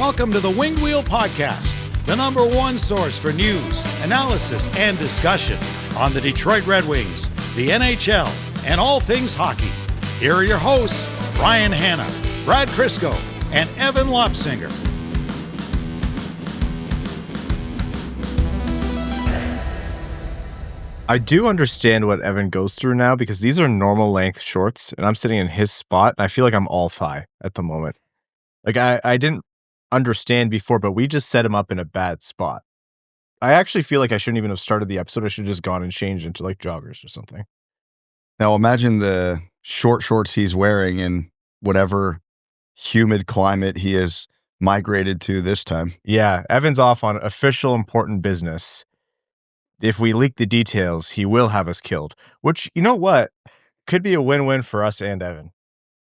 Welcome to the Winged Wheel Podcast, the number one source for news, analysis, and discussion on the Detroit Red Wings, the NHL, and all things hockey. Here are your hosts, Ryan Hanna, Brad Crisco, and Evan Lopsinger. I do understand what Evan goes through now because these are normal length shorts and I'm sitting in his spot and I feel like I'm all thigh at the moment. Like I didn't understand before, but we just set him up in a bad spot. I actually feel like I shouldn't even have started the episode. I should have just gone and changed into like joggers or something. Now imagine the short shorts he's wearing in whatever humid climate he has migrated to this time. Yeah, Evan's off on official important business. If we leak the details, he will have us killed, which, you know what, could be a win-win for us and Evan.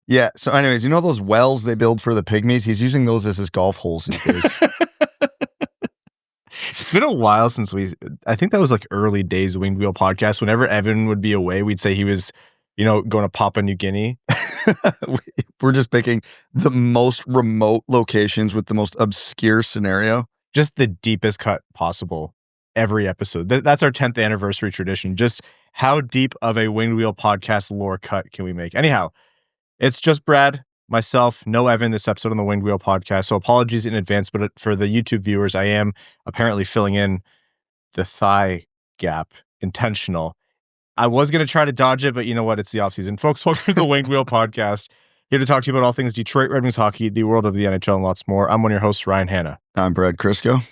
Yeah, so anyways, you know those wells they build for the pygmies? He's using those as his golf holes these days. It's been a while since I think that was like early days Winged Wheel podcast. Whenever Evan would be away, we'd say he was, going to Papua New Guinea. We're just picking the most remote locations with the most obscure scenario. Just the deepest cut possible. Every episode. That's our 10th anniversary tradition. Just how deep of a Winged Wheel podcast lore cut can we make? Anyhow, it's just Brad, myself, no Evan this episode on the Winged Wheel podcast. So apologies in advance, but for the YouTube viewers, I am apparently filling in the thigh gap, intentional. I was going to try to dodge it, but you know what? It's the offseason. Folks, welcome to the Winged Wheel podcast. Here to talk to you about all things Detroit Red Wings hockey, the world of the NHL, and lots more. I'm one of your hosts, Ryan Hanna. I'm Brad Crisco.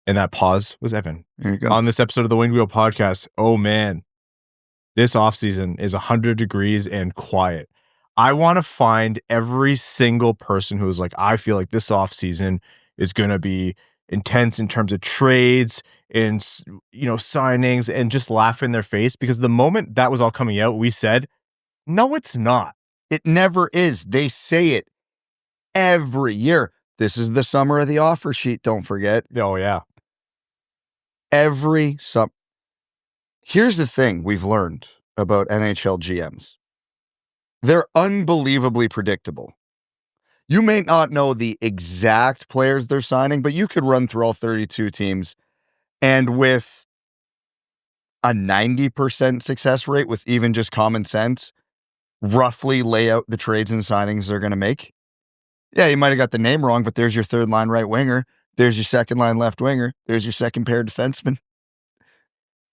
And that pause was Evan. There you go. On this episode of the Winged Wheel podcast, oh man, this offseason is 100 degrees and quiet. I want to find every single person who is like, I feel like this offseason is going to be intense in terms of trades and, signings, and just laugh in their face, because the moment that was all coming out, we said, no, it's not. It never is. They say it every year. This is the summer of the offer sheet, don't forget. Oh, yeah. Every summer. Here's the thing we've learned about NHL GMs. They're unbelievably predictable. You may not know the exact players they're signing, but you could run through all 32 teams and with a 90% success rate with even just common sense, roughly lay out the trades and signings they're going to make. Yeah, you might have got the name wrong, but there's your third line right winger. There's your second line left winger. There's your second pair defenseman.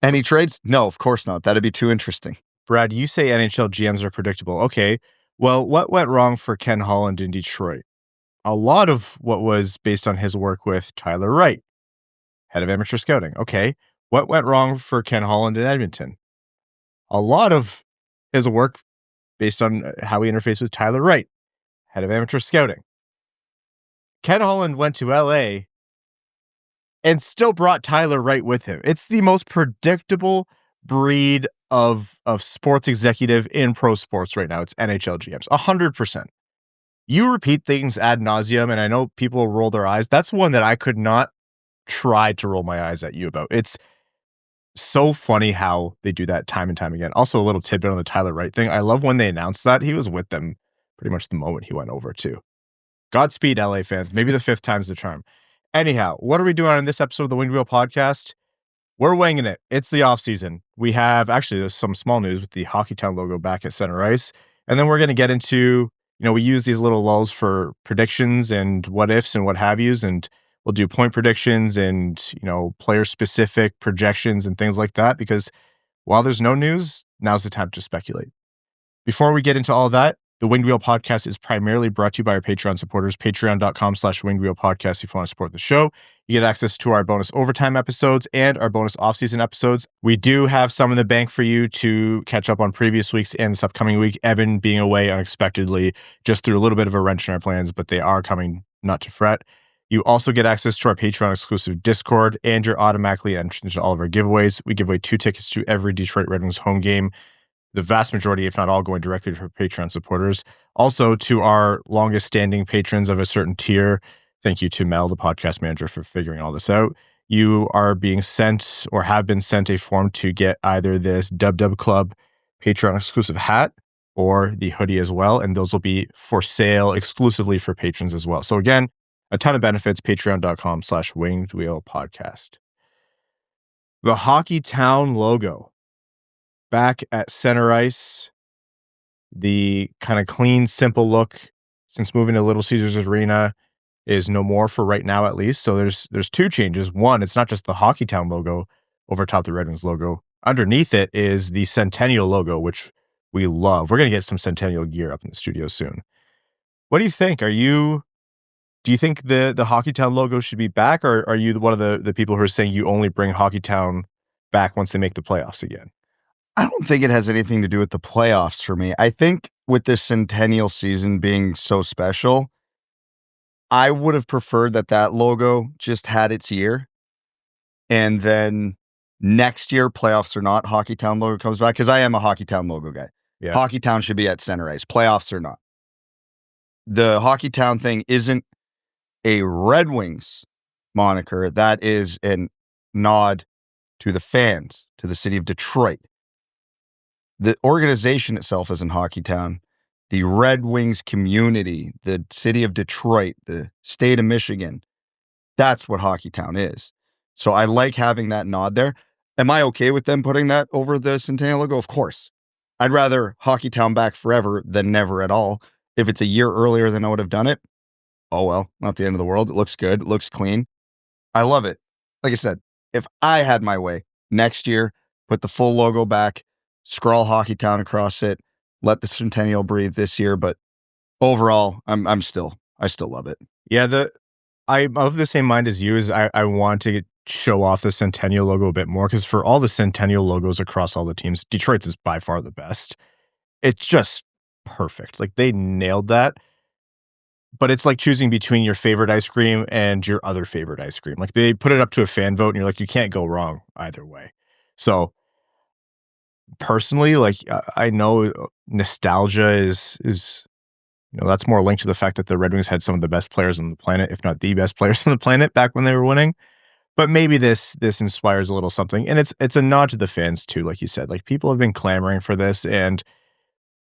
Any trades? No, of course not. That'd be too interesting. Brad, you say NHL GMs are predictable. Okay, well, what went wrong for Ken Holland in Detroit? A lot of what was based on his work with Tyler Wright, head of amateur scouting. Okay, what went wrong for Ken Holland in Edmonton? A lot of his work based on how he interfaced with Tyler Wright, head of amateur scouting. Ken Holland went to LA and still brought Tyler Wright with him. It's the most predictable breed of sports executive in pro sports right now. It's NHL GMs, 100%. You repeat things ad nauseum, and I know people roll their eyes. That's one that I could not try to roll my eyes at you about. It's so funny how they do that time and time again. Also, a little tidbit on the Tyler Wright thing. I love when they announced that. He was with them pretty much the moment he went over too. Godspeed, LA fans. Maybe the fifth time's the charm. Anyhow, what are we doing on this episode of the Winged Wheel podcast? We're winging it. It's the offseason. We have, actually, there's some small news with the Hockeytown logo back at center ice. And then we're going to get into, we use these little lulls for predictions and what ifs and what have yous. And we'll do point predictions and, player-specific projections and things like that. Because while there's no news, now's the time to speculate. Before we get into all that, the Winged Wheel podcast is primarily brought to you by our Patreon supporters, patreon.com/Winged Wheel podcast. If you want to support the show, you get access to our bonus overtime episodes and our bonus off-season episodes. We do have some in the bank for you to catch up on previous weeks and this upcoming week. Evan being away unexpectedly just threw a little bit of a wrench in our plans, but they are coming, not to fret. You also get access to our Patreon exclusive Discord, and you're automatically entered into all of our giveaways. We give away 2 tickets to every Detroit Red Wings home game. The vast majority, if not all, going directly to our Patreon supporters. Also, to our longest standing patrons of a certain tier, thank you to Mel, the podcast manager, for figuring all this out. You are being sent or have been sent a form to get either this Dub Club Patreon exclusive hat or the hoodie as well. And those will be for sale exclusively for patrons as well. So again, a ton of benefits. Patreon.com/wingedwheelpodcast. The Hockeytown logo back at center ice. The kind of clean, simple look since moving to Little Caesars Arena is no more for right now, at least. So there's two changes. One, it's not just the Hockeytown logo over top the Red Wings logo. Underneath it is the Centennial logo, which we love. We're going to get some Centennial gear up in the studio soon. What do you think? Do you think the Hockeytown logo should be back, or are you one of the people who are saying you only bring Hockeytown back once they make the playoffs again? I don't think it has anything to do with the playoffs for me. I think with this Centennial season being so special, I would have preferred that logo just had its year. And then next year, playoffs or not, Hockeytown logo comes back. Because I am a Hockeytown logo guy. Yeah. Hockeytown should be at center ice, playoffs or not. The Hockeytown thing isn't a Red Wings moniker. That is a nod to the fans, to the city of Detroit. The organization itself isn't Hockeytown. The Red Wings community, the city of Detroit, the state of Michigan, that's what Hockeytown is. So I like having that nod there. Am I okay with them putting that over the Centennial logo? Of course. I'd rather Hockeytown back forever than never at all. If it's a year earlier than I would have done it, oh well, not the end of the world. It looks good. It looks clean. I love it. Like I said, if I had my way, next year, put the full logo back, scrawl Hockeytown across it, let the Centennial breathe this year. But overall, I still love it. Yeah, I'm of the same mind as you. Is I want to show off the Centennial logo a bit more, because for all the Centennial logos across all the teams, Detroit's is by far the best. It's just perfect. Like, they nailed that. But it's like choosing between your favorite ice cream and your other favorite ice cream. Like, they put it up to a fan vote, and you're like, you can't go wrong either way. So personally, like, I know nostalgia is that's more linked to the fact that the Red Wings had some of the best players on the planet, if not the best players on the planet back when they were winning. But maybe this inspires a little something, and it's a nod to the fans too, like you said. Like, people have been clamoring for this, and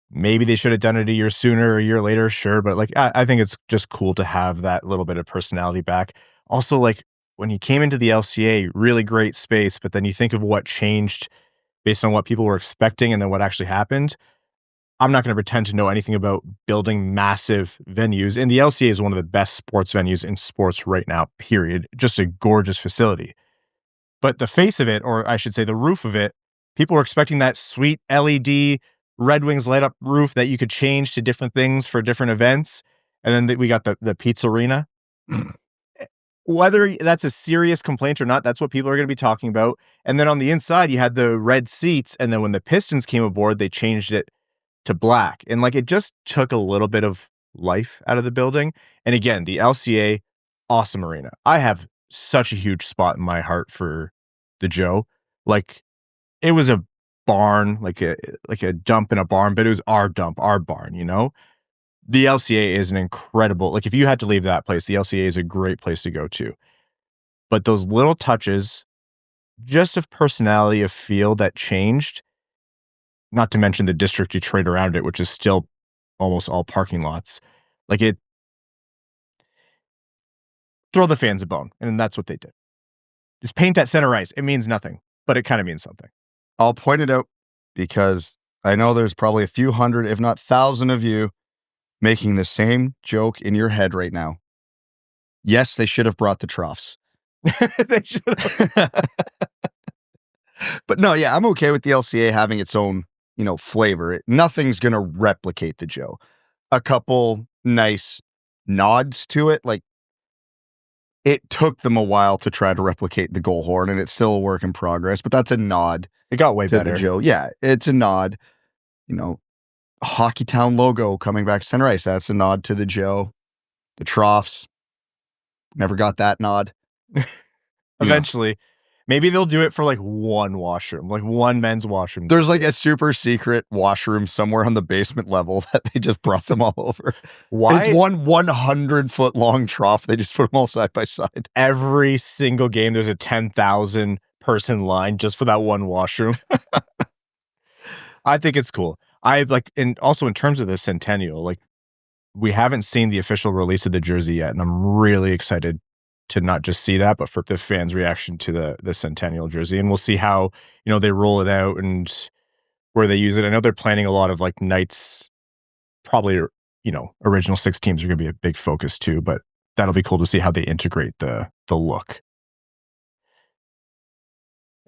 maybe they should have done it a year sooner or a year later, sure. But like, I think it's just cool to have that little bit of personality back. Also, like, when you came into the LCA, really great space, but then you think of what changed based on what people were expecting and then what actually happened. I'm not going to pretend to know anything about building massive venues. And the LCA is one of the best sports venues in sports right now, period. Just a gorgeous facility. But the face of it, or I should say the roof of it, people were expecting that sweet LED Red Wings light up roof that you could change to different things for different events. And then we got the pizza arena. Whether that's a serious complaint or not, that's what people are going to be talking about. And then on the inside, you had the red seats. And then when the Pistons came aboard, they changed it to black. And like, it just took a little bit of life out of the building. And again, the LCA, awesome arena. I have such a huge spot in my heart for the Joe. Like, it was a barn, like a dump in a barn, but it was our dump, our barn, you know? The LCA is an incredible, like, if you had to leave that place, the LCA is a great place to go to. But those little touches, just of personality, of feel that changed, not to mention the district Detroit around it, which is still almost all parking lots. Like, it, throw the fans a bone, and that's what they did. Just paint at center ice. It means nothing, but it kind of means something. I'll point it out because I know there's probably a few hundred, if not 1,000 of you making the same joke in your head right now. Yes, they should have brought the troughs. They should have. But no, yeah, I'm okay with the LCA having its own, flavor. Nothing's going to replicate the Joe. A couple nice nods to it. Like, it took them a while to try to replicate the goal horn, and it's still a work in progress, but that's a nod. It got way to better. The Joe. Yeah, it's a nod. Hockeytown logo coming back center ice. That's a nod to the Joe. The troughs. Never got that nod. Eventually. Maybe they'll do it for like one washroom, like one men's washroom. There's like a super secret washroom somewhere on the basement level that they just brought them all over. Why? It's one 100-foot long trough. They just put them all side by side. Every single game, there's a 10,000 person line just for that one washroom. I think it's cool. And also in terms of the Centennial, like, we haven't seen the official release of the jersey yet, and I'm really excited to not just see that, but for the fans' reaction to the Centennial jersey. And we'll see how, they roll it out and where they use it. I know they're planning a lot of like nights, probably, original 6 teams are going to be a big focus too, but that'll be cool to see how they integrate the look.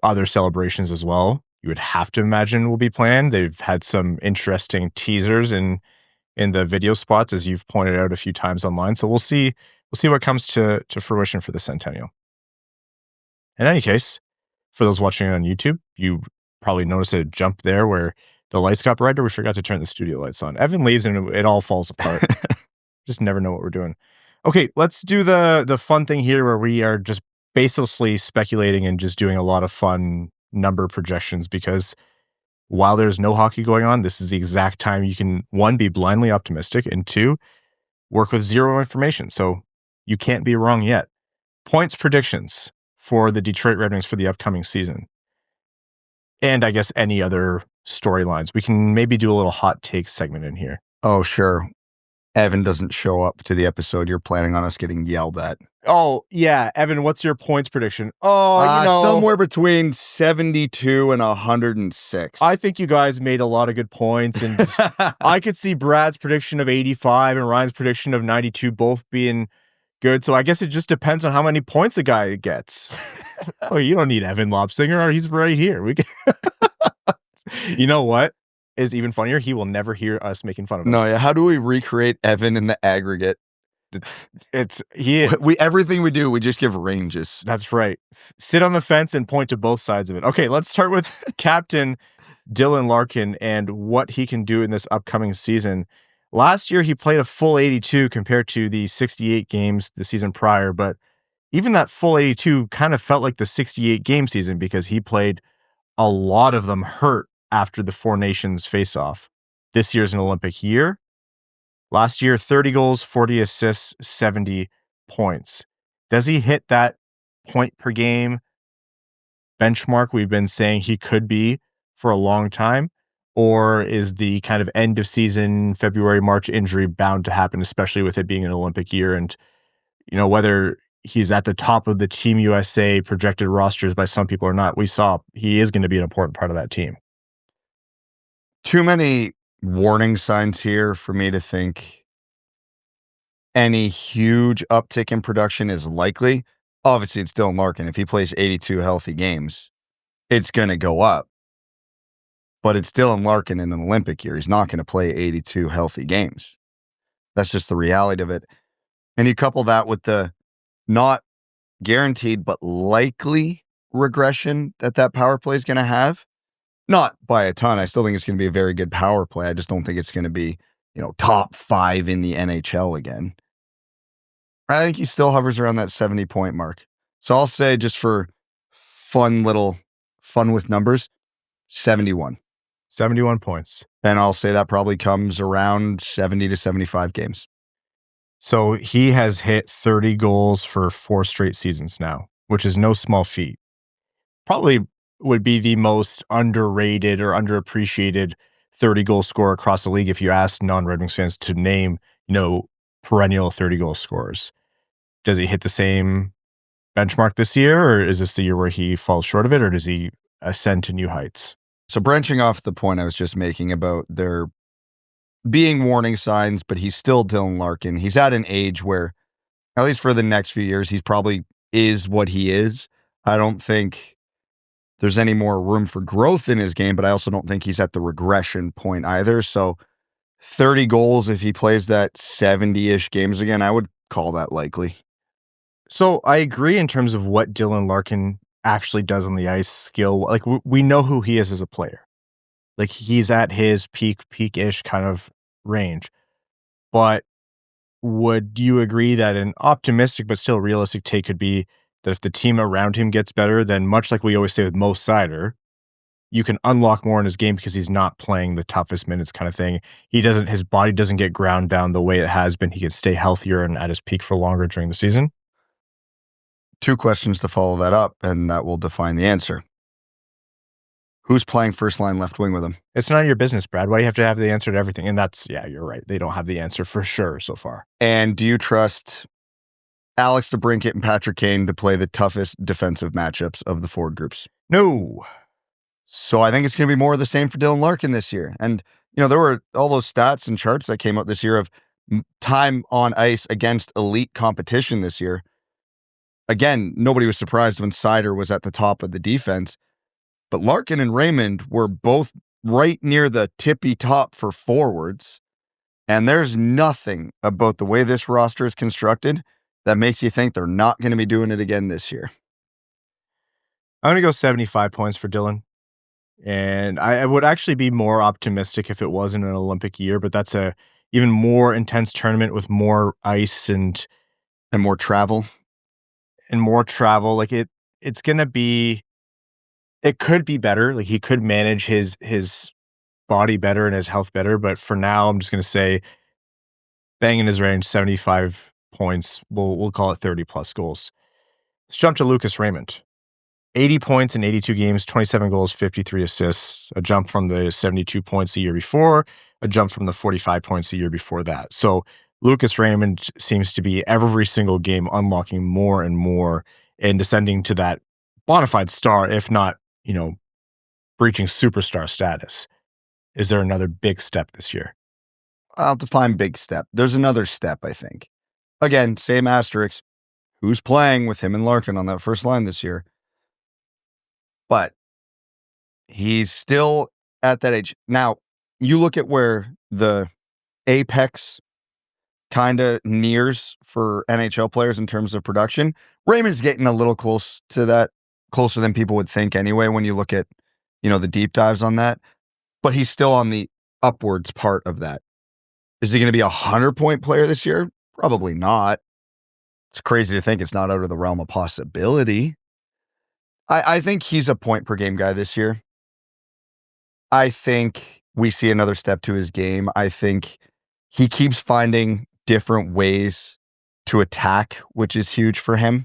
Other celebrations as well, you would have to imagine will be planned. They've had some interesting teasers in the video spots, as you've pointed out a few times online. So we'll see what comes to fruition for the Centennial. In any case, for those watching on YouTube, you probably noticed a jump there where the lights got brighter. We forgot to turn the studio lights on. Evan leaves and it all falls apart. Just never know what we're doing. Okay, let's do the fun thing here where we are just baselessly speculating and just doing a lot of fun number projections, because while there's no hockey going on, this is the exact time you can, 1, be blindly optimistic, and 2, work with zero information. So you can't be wrong yet. Points predictions for the Detroit Red Wings for the upcoming season. And I guess any other storylines. We can maybe do a little hot take segment in here. Oh, sure. Evan doesn't show up to the episode. You're planning on us getting yelled at. Oh, yeah. Evan, what's your points prediction? Oh, somewhere between 72 and 106. I think you guys made a lot of good points. And I could see Brad's prediction of 85 and Ryan's prediction of 92 both being good. So I guess it just depends on how many points the guy gets. Oh, you don't need Evan Lobsinger. He's right here. We can You know what is even funnier? He will never hear us making fun of him. No, yeah. How do we recreate Evan in the aggregate? Everything we do, we just give ranges. That's right. Sit on the fence and point to both sides of it. Okay, let's start with Captain Dylan Larkin and what he can do in this upcoming season. Last year, he played a full 82 compared to the 68 games the season prior, but even that full 82 kind of felt like the 68 game season because he played a lot of them hurt after the Four Nations face-off. This year's an Olympic year. Last year, 30 goals, 40 assists, 70 points. Does he hit that point per game benchmark we've been saying he could be for a long time? Or is the kind of end of season, February, March injury bound to happen, especially with it being an Olympic year? And, whether he's at the top of the Team USA projected rosters by some people or not, we saw he is going to be an important part of that team. Too many warning signs here for me to think any huge uptick in production is likely. Obviously, it's Dylan Larkin. If he plays 82 healthy games, it's going to go up. But it's Dylan Larkin in an Olympic year. He's not going to play 82 healthy games. That's just the reality of it. And you couple that with the not guaranteed but likely regression that power play is going to have. Not by a ton. I still think it's going to be a very good power play. I just don't think it's going to be, top 5 in the NHL again. I think he still hovers around that 70-point mark. So I'll say, just for fun with numbers, 71. 71 points. And I'll say that probably comes around 70 to 75 games. So he has hit 30 goals for 4 straight seasons now, which is no small feat. Probably would be the most underrated or underappreciated 30-goal scorer across the league if you ask non-Red Wings fans to name, perennial 30-goal scorers. Does he hit the same benchmark this year, or is this the year where he falls short of it, or does he ascend to new heights? So branching off the point I was just making about there being warning signs, but he's still Dylan Larkin. He's at an age where, at least for the next few years, he probably is what he is. I don't think there's any more room for growth in his game, but I also don't think he's at the regression point either. So 30 goals, if he plays that 70-ish games again, I would call that likely. So I agree in terms of what Dylan Larkin actually does on the ice skill. Like, we know who he is as a player. Like, he's at his peak-ish kind of range. But would you agree that an optimistic but still realistic take could be that if the team around him gets better, then much like we always say with Moritz Seider, you can unlock more in his game because he's not playing the toughest minutes kind of thing. His body doesn't get ground down the way it has been. He can stay healthier and at his peak for longer during the season. 2 questions to follow that up, and that will define the answer. Who's playing first line left wing with him? It's none of your business, Brad. Why do you have to have the answer to everything? And that's, yeah, you're right. They don't have the answer for sure so far. And do you trust Alex DeBrincat and Patrick Kane to play the toughest defensive matchups of the forward groups? No. So I think it's going to be more of the same for Dylan Larkin this year. And, there were all those stats and charts that came out this year of time on ice against elite competition this year. Again, nobody was surprised when Seider was at the top of the defense. But Larkin and Raymond were both right near the tippy top for forwards. And there's nothing about the way this roster is constructed that makes you think they're not going to be doing it again this year. I'm going to go 75 points for Dylan. And I would actually be more optimistic if it wasn't an Olympic year, but that's a even more intense tournament with more ice and more travel. Like it's going to be, it could be better. Like he could manage his body better and his health better. But for now, I'm just going to say bang in his range, 75 points. We'll call it 30 plus goals. Let's jump to Lucas Raymond. 80 points in 82 games, 27 goals, 53 assists, a jump from the 72 points the year before, a jump from the 45 points the year before that. So Lucas Raymond seems to be every single game unlocking more and more and descending to that bona fide star, if not, breaching superstar status. Is there another big step this year? I'll define big step. There's another step, I think. Again, same asterisk. Who's playing with him and Larkin on that first line this year? But he's still at that age. Now, you look at where the apex kind of nears for NHL players in terms of production. Raymond's getting a little close to that, closer than people would think anyway when you look at, the deep dives on that. But he's still on the upwards part of that. Is he going to be a 100-point player this year? Probably not. It's crazy to think it's not out of the realm of possibility. I think he's a point per game guy this year. I think we see another step to his game. I think he keeps finding different ways to attack, which is huge for him.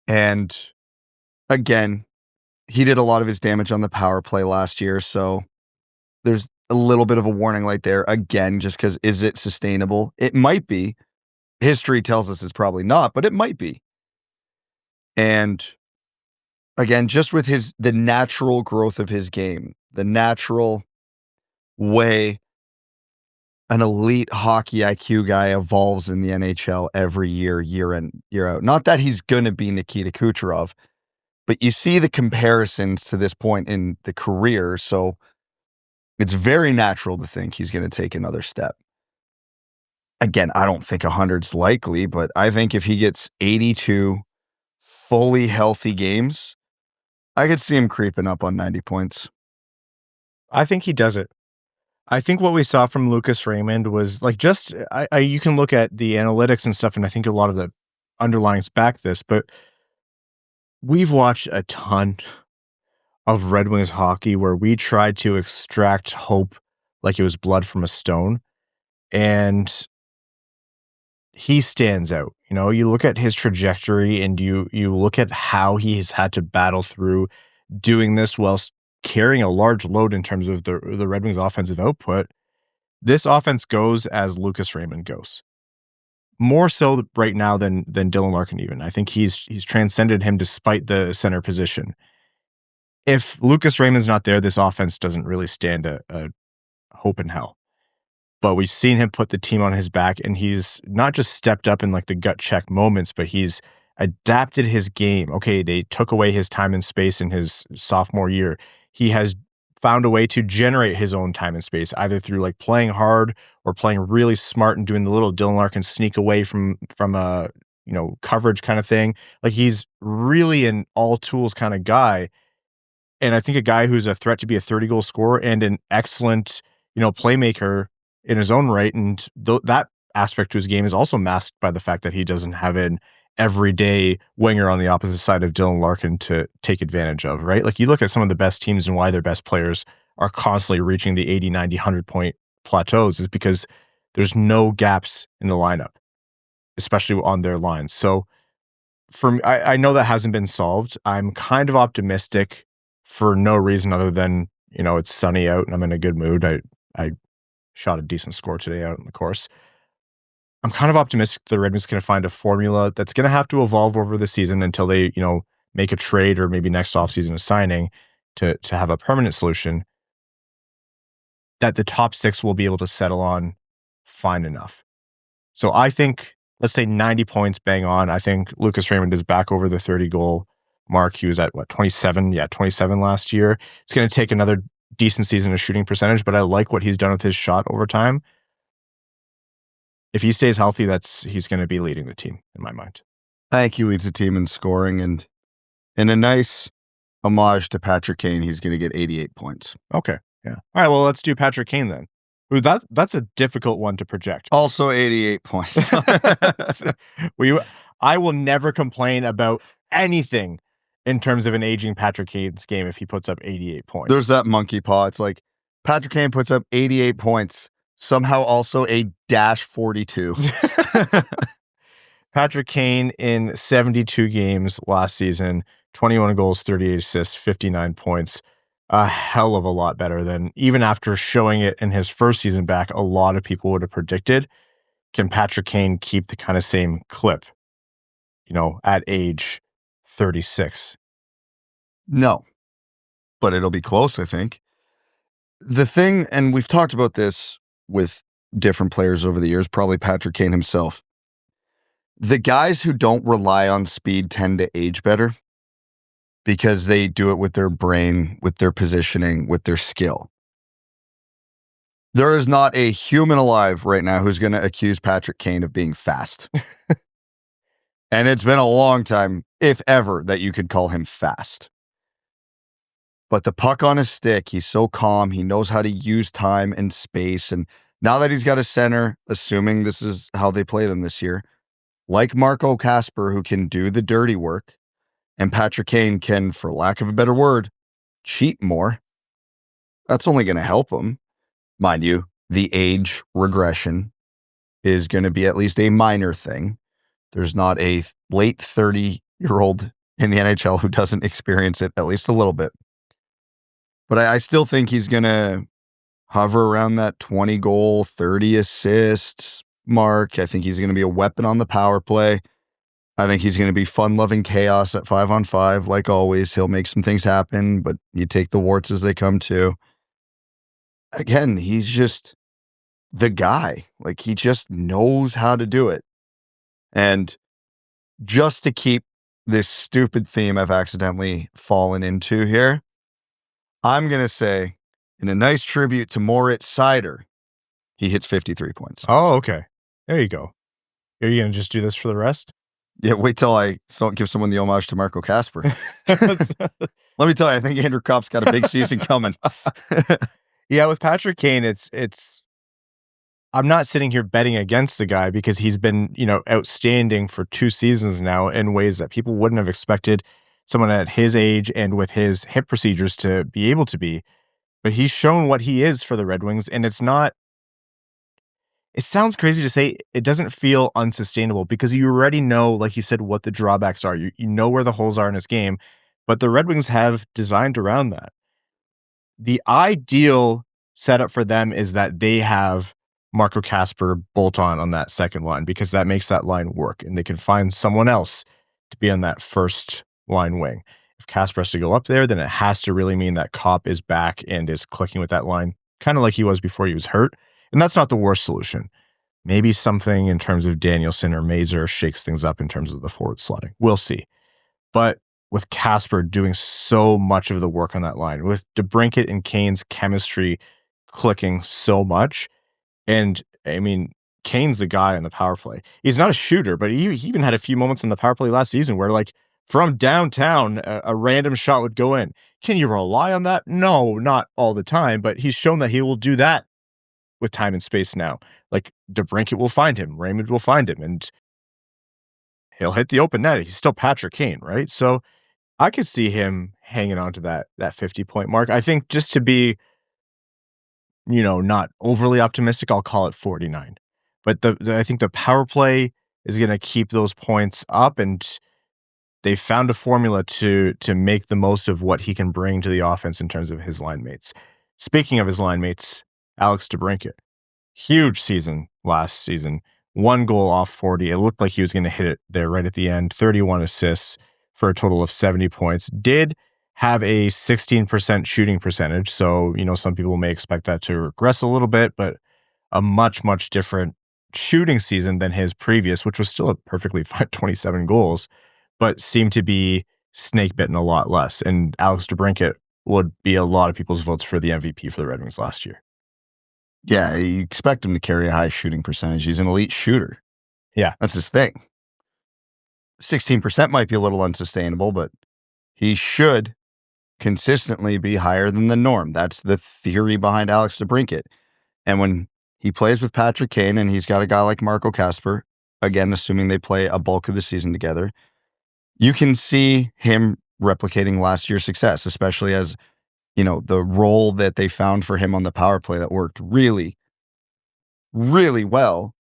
And again, he did a lot of his damage on the power play last year. So there's a little bit of a warning light there. Again, just because is it sustainable? It might be. History tells us it's probably not, but it might be. And again, just with the natural growth of his game, the natural way an elite hockey IQ guy evolves in the NHL every year, year in, year out. Not that he's going to be Nikita Kucherov, but you see the comparisons to this point in the career. So it's very natural to think he's going to take another step. Again, I don't think 100's likely, but I think if he gets 82 fully healthy games, I could see him creeping up on 90 points. I think he does it. I think what we saw from Lucas Raymond was like you can look at the analytics and stuff, and I think a lot of the underlyings back this, but we've watched a ton of Red Wings hockey where we tried to extract hope like it was blood from a stone, and he stands out. You look at his trajectory and you look at how he has had to battle through doing this whilst carrying a large load in terms of the Red Wings offensive output. This offense goes as Lucas Raymond goes. More so right now than Dylan Larkin even. I think he's transcended him despite the center position. If Lucas Raymond's not there, this offense doesn't really stand a hope in hell. But we've seen him put the team on his back, and he's not just stepped up in like the gut check moments, but he's adapted his game. Okay, they took away his time and space in his sophomore year. He has found a way to generate his own time and space, either through like playing hard or playing really smart and doing the little Dylan Larkin sneak away from a coverage kind of thing. Like he's really an all tools kind of guy. And I think a guy who's a threat to be a 30-goal scorer and an excellent, playmaker in his own right. And that aspect to his game is also masked by the fact that he doesn't have an everyday winger on the opposite side of Dylan Larkin to take advantage of, right? Like you look at some of the best teams and why their best players are constantly reaching the 80, 90, 100-point plateaus is because there's no gaps in the lineup, especially on their lines. So for me, I know that hasn't been solved. I'm kind of optimistic for no reason other than, it's sunny out and I'm in a good mood. I shot a decent score today out on the course. I'm kind of optimistic the Red Wings going to find a formula that's going to have to evolve over the season until they, make a trade or maybe next offseason a signing to have a permanent solution that the top 6 will be able to settle on fine enough. So I think, let's say 90 points bang on. I think Lucas Raymond is back over the 30 goal mark. He was at 27? Yeah, 27 last year. It's going to take another decent season of shooting percentage, but I like what he's done with his shot over time. If he stays healthy, he's going to be leading the team in my mind. I think he leads the team in scoring, and in a nice homage to Patrick Kane, he's going to get 88 points. Okay, yeah. All right, well, let's do Patrick Kane then. Ooh, that's a difficult one to project. Also 88 points. I will never complain about anything in terms of an aging Patrick Kane's game if he puts up 88 points. There's that monkey paw. It's like Patrick Kane puts up 88 points, somehow also a -42. Patrick Kane in 72 games last season, 21 goals, 38 assists, 59 points. A hell of a lot better than, even after showing it in his first season back, a lot of people would have predicted. Can Patrick Kane keep the kind of same clip, at age 36? No, but it'll be close, I think. The thing, and we've talked about this with different players over the years, probably Patrick Kane himself. The guys who don't rely on speed tend to age better because they do it with their brain, with their positioning, with their skill. There is not a human alive right now who's going to accuse Patrick Kane of being fast. And it's been a long time, if ever, that you could call him fast. But the puck on his stick, he's so calm. He knows how to use time and space. And now that he's got a center, assuming this is how they play them this year, like Marco Kasper, who can do the dirty work, and Patrick Kane can, for lack of a better word, cheat more, that's only going to help him. Mind you, the age regression is going to be at least a minor thing. There's not a late 30-year-old in the NHL who doesn't experience it at least a little bit. But I still think he's going to hover around that 20-goal, 30-assist mark. I think he's going to be a weapon on the power play. I think he's going to be fun-loving chaos at 5-on-5. Like always, he'll make some things happen, but you take the warts as they come too. Again, he's just the guy. Like, he just knows how to do it. And just to keep this stupid theme I've accidentally fallen into here, I'm going to say, in a nice tribute to Moritz Seider, he hits 53 points. Oh, okay. There you go. Are you going to just do this for the rest? Yeah, wait till I give someone the homage to Marco Kasper. Let me tell you, I think Andrew Copp's got a big season coming. Yeah, with Patrick Kane, it's I'm not sitting here betting against the guy because he's been, outstanding for 2 seasons now in ways that people wouldn't have expected someone at his age and with his hip procedures to be able to be. But he's shown what he is for the Red Wings, and it sounds crazy to say, it doesn't feel unsustainable because you already know, like you said, what the drawbacks are. You know where the holes are in his game, but the Red Wings have designed around that. The ideal setup for them is that they have Marco Kasper bolt on that second line because that makes that line work, and they can find someone else to be on that first line wing. If Kasper has to go up there, then it has to really mean that Copp is back and is clicking with that line, kind of like he was before he was hurt. And that's not the worst solution. Maybe something in terms of Danielson or Mazur shakes things up in terms of the forward slotting. We'll see. But with Kasper doing so much of the work on that line, with DeBrincat and Kane's chemistry clicking so much, and I mean, Kane's the guy on the power play. He's not a shooter, but he even had a few moments on the power play last season where, like, from downtown, a random shot would go in. Can you rely on that? No, not all the time, but he's shown that he will do that with time and space now. Like, DeBrincat will find him, Raymond will find him, and he'll hit the open net. He's still Patrick Kane, right? So I could see him hanging on to that 50-point mark. I think just to be, not overly optimistic, I'll call it 49. But I think the power play is going to keep those points up, and they found a formula to make the most of what he can bring to the offense in terms of his line mates. Speaking of his line mates, Alex DeBrincat, huge season last season. 1 goal off 40. It looked like he was going to hit it there right at the end. 31 assists for a total of 70 points. Did have a 16% shooting percentage. So, some people may expect that to regress a little bit, but a much, much different shooting season than his previous, which was still a perfectly fine 27 goals, but seemed to be snake bitten a lot less. And Alex DeBrincat would be a lot of people's votes for the MVP for the Red Wings last year. Yeah, you expect him to carry a high shooting percentage. He's an elite shooter. Yeah. That's his thing. 16% might be a little unsustainable, but he should consistently be higher than the norm. That's the theory behind Alex DeBrincat. And when he plays with Patrick Kane and he's got a guy like Marco Kasper, again, assuming they play a bulk of the season together, you can see him replicating last year's success, especially as the role that they found for him on the power play that worked really, really well.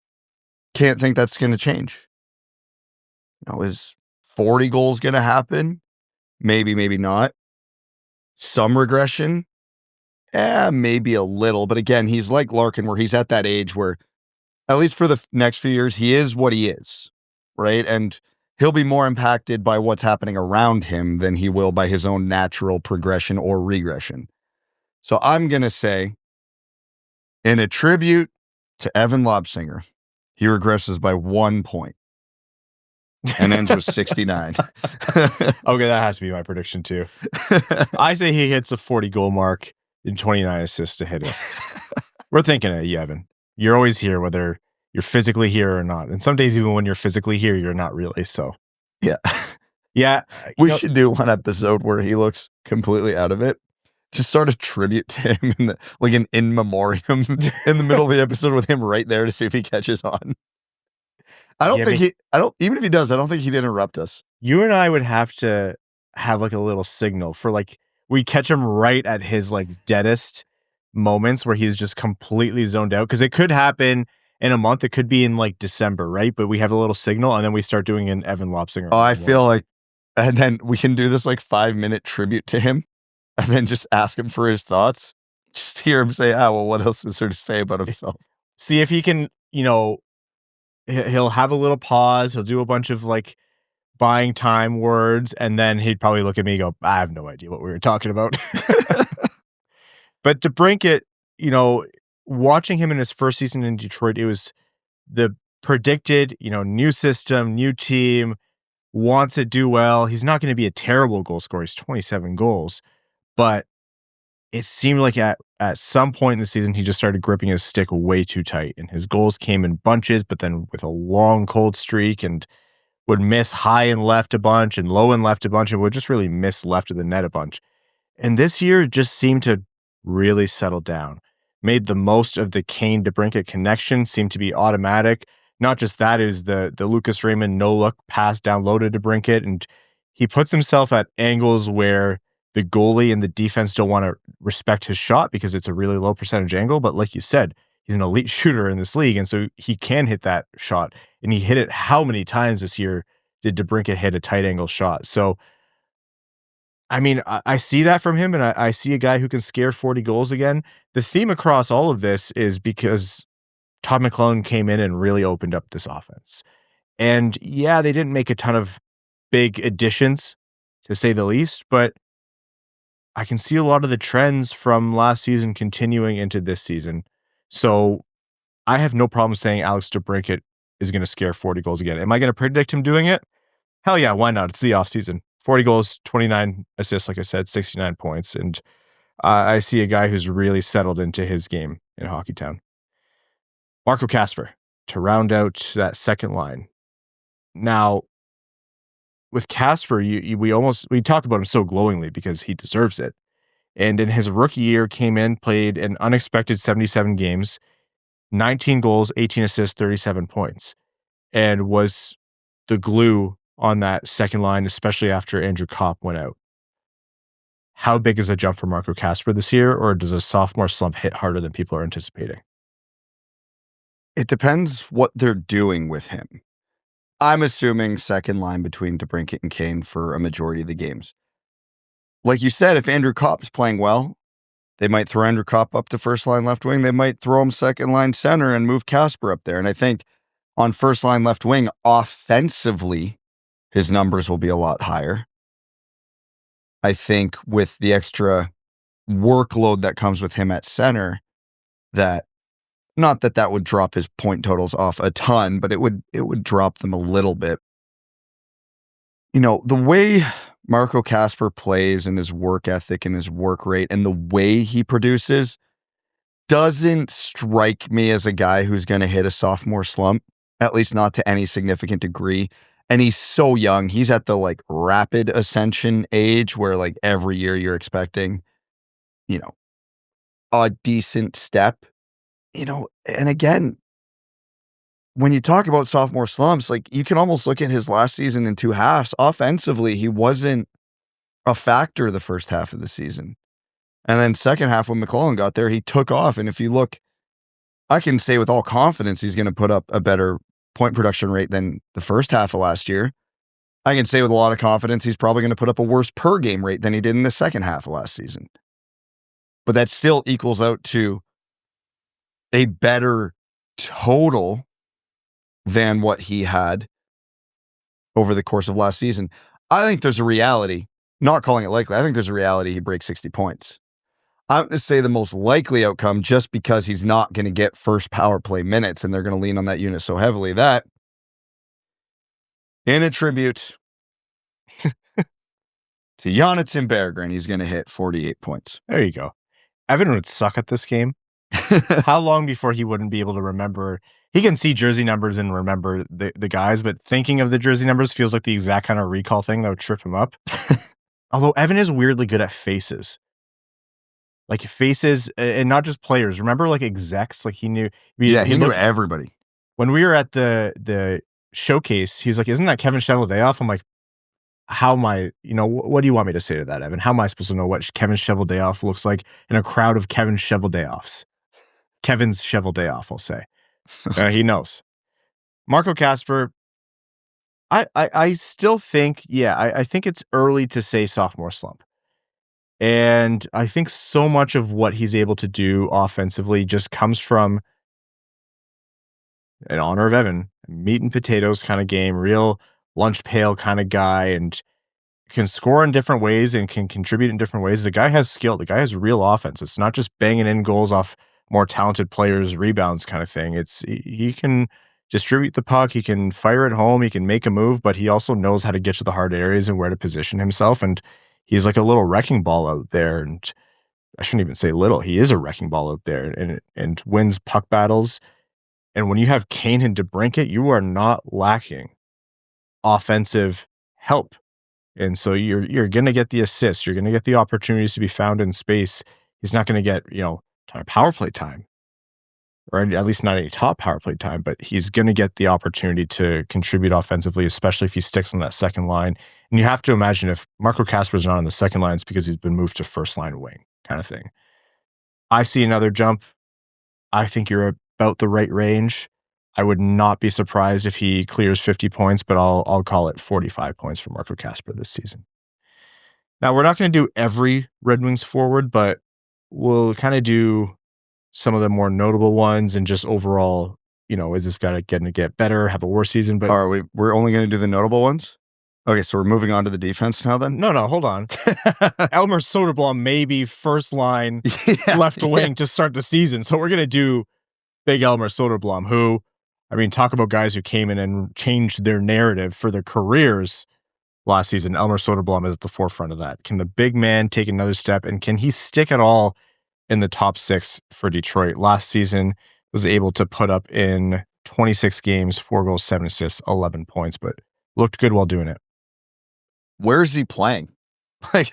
Can't think that's going to change. Is 40 goals going to happen? Maybe, maybe not. Some regression? Maybe a little. But again, he's like Larkin, where he's at that age where, at least for the next few years, he is what he is, right? And he'll be more impacted by what's happening around him than he will by his own natural progression or regression. So I'm going to say, in a tribute to Evan Lobsinger, he regresses by 1 point and ends with 69. Okay, that has to be my prediction too. I say he hits a 40-goal mark and 29 assists to hit us. We're thinking of you, Evan. You're always here, whether you're physically here or not. And some days, even when you're physically here, you're not really. So, yeah. Yeah. We should do one episode where he looks completely out of it. Just sort of tribute to him like an in memoriam in the middle of the episode with him right there to see if he catches on. Even if he does, I don't think he'd interrupt us. You and I would have to have like a little signal for we catch him right at his deadest moments where he's just completely zoned out. Cause it could happen in a month. It could be in December, right? But we have a little signal and then we start doing an Evan Lobsinger. Oh, I feel like, and then we can do this 5-minute tribute to him and then just ask him for his thoughts. Just hear him say, what else is there to say about himself? See if he can, he'll have a little pause. He'll do a bunch of buying time words. And then he'd probably look at me and go, I have no idea what we were talking about. But DeBrincat, watching him in his first season in Detroit, it was the predicted, new system, new team, wants to do well. He's not going to be a terrible goal scorer. He's 27 goals. But it seemed like at some point in the season, he just started gripping his stick way too tight. And his goals came in bunches, but then with a long, cold streak, and would miss high and left a bunch and low and left a bunch, and would just really miss left of the net a bunch. And this year, it just seemed to really settle down. Made the most of the Kane DeBrincat connection, seemed to be automatic. Not just that, it was the Lucas Raymond no-look pass down low to DeBrincat, and he puts himself at angles where the goalie and the defense don't want to respect his shot because it's a really low percentage angle. But like you said, he's an elite shooter in this league, and so he can hit that shot. And he hit it how many times this year did DeBrincat hit a tight angle shot? So, I mean, I see that from him, and I see a guy who can scare 40 goals again. The theme across all of this is because Todd McLellan came in and really opened up this offense. And yeah, they didn't make a ton of big additions, to say the least, but I can see a lot of the trends from last season continuing into this season. So I have no problem saying Alex DeBrincat is going to scare 40 goals again. Am I going to predict him doing it? Hell yeah, why not? It's the offseason. 40 goals, 29 assists, like I said, 69 points. And I see a guy who's really settled into his game in Hockeytown. Marco Kasper to round out that second line. Now, with Kasper, we talk about him so glowingly because he deserves it. And in his rookie year, came in, played an unexpected 77 games, 19 goals, 18 assists, 37 points, and was the glue on that second line, especially after Andrew Copp went out. How big is a jump for Marco Kasper this year, or does a sophomore slump hit harder than people are anticipating? It depends what they're doing with him. I'm assuming second line between DeBrincat and Kane for a majority of the games. Like you said, if Andrew Copp's playing well, they might throw Andrew Copp up to first line left wing. They might throw him second line center and move Kasper up there. And I think on first line left wing, offensively, his numbers will be a lot higher. I think with the extra workload that comes with him at center, that not that would drop his point totals off a ton, but it would drop them a little bit. You know, the way Marco Kasper plays and his work ethic and his work rate and the way he produces doesn't strike me as a guy who's going to hit a sophomore slump, at least not to any significant degree. And he's so young. He's at the like rapid ascension age where like every year you're expecting, you know, a decent step, you know, and again, when you talk about sophomore slumps, like you can almost look at his last season in two halves. Offensively, he wasn't a factor the first half of the season. And then second half when McLellan got there, he took off. And if you look, I can say with all confidence, he's going to put up a better point production rate than the first half of last year. I can say with a lot of confidence, he's probably going to put up a worse per game rate than he did in the second half of last season. But that still equals out to a better total than what he had over the course of last season. I think there's a reality, not calling it likely, I think there's a reality he breaks 60 points. I'm going to say the most likely outcome, just because he's not going to get first power play minutes and they're going to lean on that unit so heavily, that in a tribute to Jonatan Berggren, he's going to hit 48 points. There you go. Evan would suck at this game. How long before he wouldn't be able to remember? He can see jersey numbers and remember the guys, but thinking of the jersey numbers feels like the exact kind of recall thing that would trip him up. Although Evan is weirdly good at faces. Like faces, and not just players. Remember, like execs, like he knew. He knew everybody. When we were at the showcase, he was like, "Isn't that Kevin Cheveldayoff?" I'm like, "How am I? You know, what do you want me to say to that, Evan? How am I supposed to know what Kevin Cheveldayoff looks like in a crowd of Kevin Cheveldayoffs? Kevin's Cheveldayoff, I'll say. He knows. Marco Kasper. I still think, I think it's early to say sophomore slump. And I think so much of what he's able to do offensively just comes from, in honor of Evan, meat and potatoes kind of game, real lunch pail kind of guy, and can score in different ways and can contribute in different ways. The guy has skill. The guy has real offense. It's not just banging in goals off more talented players' rebounds kind of thing. He can distribute the puck. He can fire it home. He can make a move, but he also knows how to get to the hard areas and where to position himself. And he's like a little wrecking ball out there. And I shouldn't even say little. He is a wrecking ball out there and wins puck battles. And when you have Kane and DeBrincat, you are not lacking offensive help. And so you're going to get the assists. You're going to get the opportunities to be found in space. He's not going to get, ton of power play time, or at least not any top power play time, but he's going to get the opportunity to contribute offensively, especially if he sticks on that second line. And you have to imagine if Marco Kasper's not on the second line, it's because he's been moved to first line wing kind of thing. I see another jump. I think you're about the right range. I would not be surprised if he clears 50 points, but I'll call it 45 points for Marco Kasper this season. Now, we're not going to do every Red Wings forward, but we'll kind of do some of the more notable ones and just overall, is this guy going to get better, have a worse season? But we're only going to do the notable ones? Okay, so we're moving on to the defense now then? No, hold on. Elmer Soderblom may be first line left wing to start the season. So we're going to do big Elmer Soderblom, who, talk about guys who came in and changed their narrative for their careers last season. Elmer Soderblom is at the forefront of that. Can the big man take another step, and can he stick at all in the top six for Detroit? Last season was able to put up in 26 games, 4 goals, 7 assists, 11 points, but looked good while doing it. Where's he playing? Like,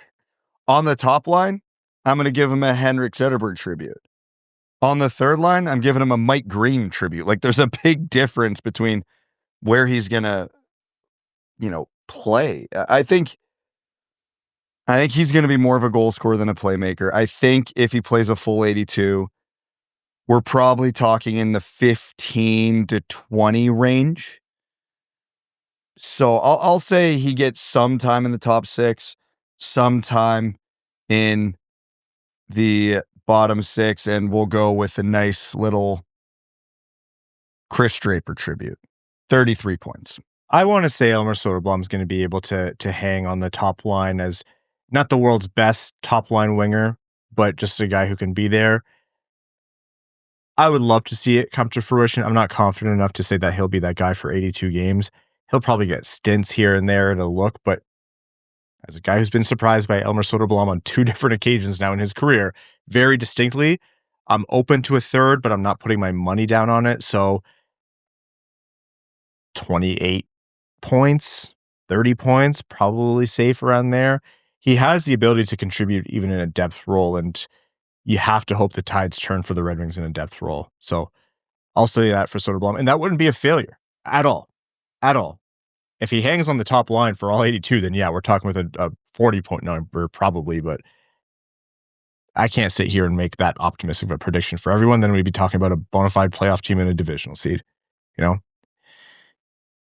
on the top line, I'm going to give him a Henrik Zetterberg tribute. On the third line, I'm giving him a Mike Green tribute. Like, there's a big difference between where he's going to, play. I think he's going to be more of a goal scorer than a playmaker. I think if he plays a full 82, we're probably talking in the 15 to 20 range. So I'll say he gets some time in the top 6, some time in the bottom 6, and we'll go with a nice little Chris Draper tribute. 33 points. I want to say Elmer Soderblom is going to be able to hang on the top line as not the world's best top line winger, but just a guy who can be there. I would love to see it come to fruition. I'm not confident enough to say that he'll be that guy for 82 games. He'll probably get stints here and there to look, but as a guy who's been surprised by Elmer Soderblom on 2 different occasions now in his career, very distinctly, I'm open to a third, but I'm not putting my money down on it. So 28 points, 30 points, probably safe around there. He has the ability to contribute even in a depth role, and you have to hope the tides turn for the Red Wings in a depth role. So I'll say that for Soderblom, and that wouldn't be a failure at all. At all. If he hangs on the top line for all 82, then yeah, we're talking with a 40-point number probably, but I can't sit here and make that optimistic of a prediction for everyone. Then we'd be talking about a bona fide playoff team and a divisional seed, you know?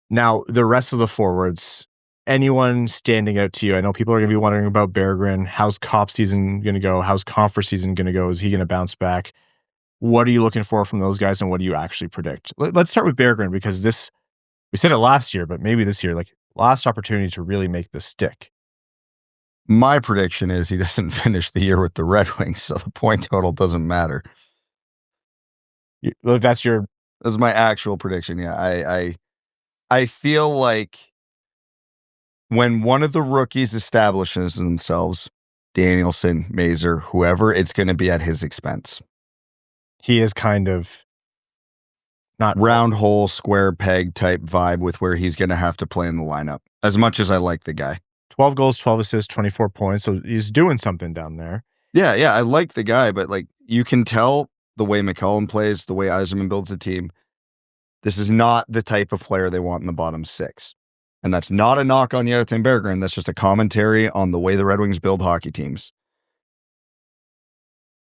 Now, the rest of the forwards, anyone standing out to you? I know people are going to be wondering about Berggren. How's Copp season going to go? How's Compher season going to go? Is he going to bounce back? What are you looking for from those guys, and what do you actually predict? Let's start with Berggren, because we said it last year, but maybe this year, like last opportunity to really make this stick. My prediction is he doesn't finish the year with the Red Wings, so the point total doesn't matter. That's my actual prediction. Yeah, I feel like when one of the rookies establishes themselves, Danielson, Mazur, whoever, it's going to be at his expense. He is kind of not round hole, square peg type vibe with where he's going to have to play in the lineup, as much as I like the guy. 12 goals, 12 assists, 24 points. So he's doing something down there. Yeah, I like the guy, but like you can tell the way McLellan plays, the way Yzerman builds the team, this is not the type of player they want in the bottom 6. And that's not a knock on Jonatan Berggren. That's just a commentary on the way the Red Wings build hockey teams.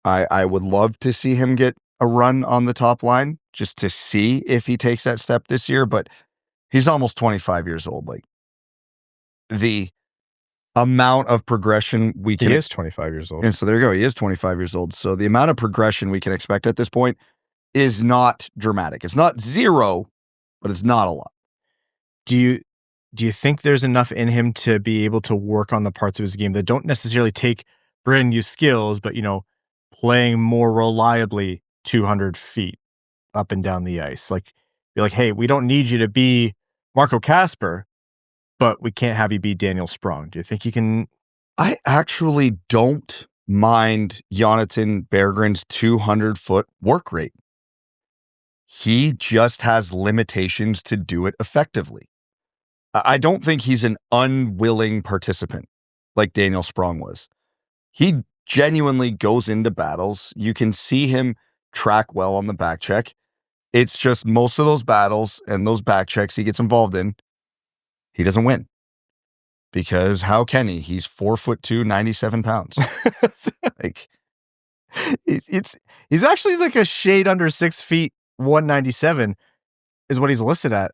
I would love to see him get a run on the top line just to see if he takes that step this year, but he's almost 25 years old. Like the amount of progression we can... He is 25 years old. And so there you go. He is 25 years old. So the amount of progression we can expect at this point is not dramatic. It's not zero, but it's not a lot. Do you think there's enough in him to be able to work on the parts of his game that don't necessarily take brand new skills, but, playing more reliably 200 feet up and down the ice? Like, be like, hey, we don't need you to be Marco Kasper, but we can't have you be Daniel Sprong. Do you think you can? I actually don't mind Jonatan Berggren's 200-foot work rate. He just has limitations to do it effectively. I don't think he's an unwilling participant like Daniel Sprong was. He genuinely goes into battles. You can see him track well on the back check. It's just most of those battles and those back checks he gets involved in, he doesn't win. Because how can he? He's 4'2", 97 pounds. Like he's actually like a shade under 6 feet, 197 is what he's listed at.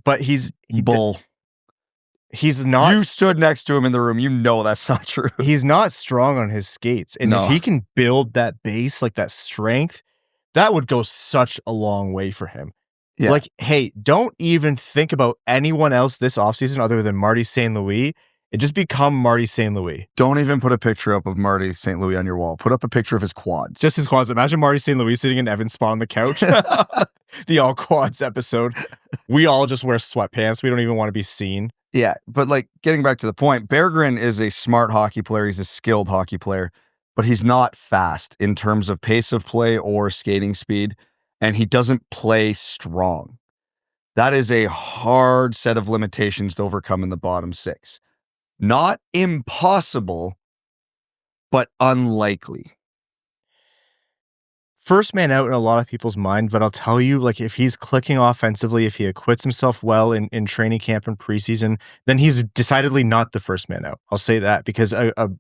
But he's bull. He's not. You stood next to him in the room. You know that's not true. He's not strong on his skates. And if he can build that base, like that strength, that would go such a long way for him. Yeah. Like, hey, don't even think about anyone else this offseason other than Marty St. Louis. It just become Marty St. Louis. Don't even put a picture up of Marty St. Louis on your wall. Put up a picture of his quads. Just his quads. Imagine Marty St. Louis sitting in Evan's spot on the couch. The all quads episode. We all just wear sweatpants. We don't even want to be seen. Yeah, but like getting back to the point, Berggren is a smart hockey player. He's a skilled hockey player, but he's not fast in terms of pace of play or skating speed, and he doesn't play strong. That is a hard set of limitations to overcome in the bottom 6. Not impossible, but unlikely. First man out in a lot of people's mind, but I'll tell you, like, if he's clicking offensively, if he acquits himself well in training camp and preseason, then he's decidedly not the first man out. I'll say that because a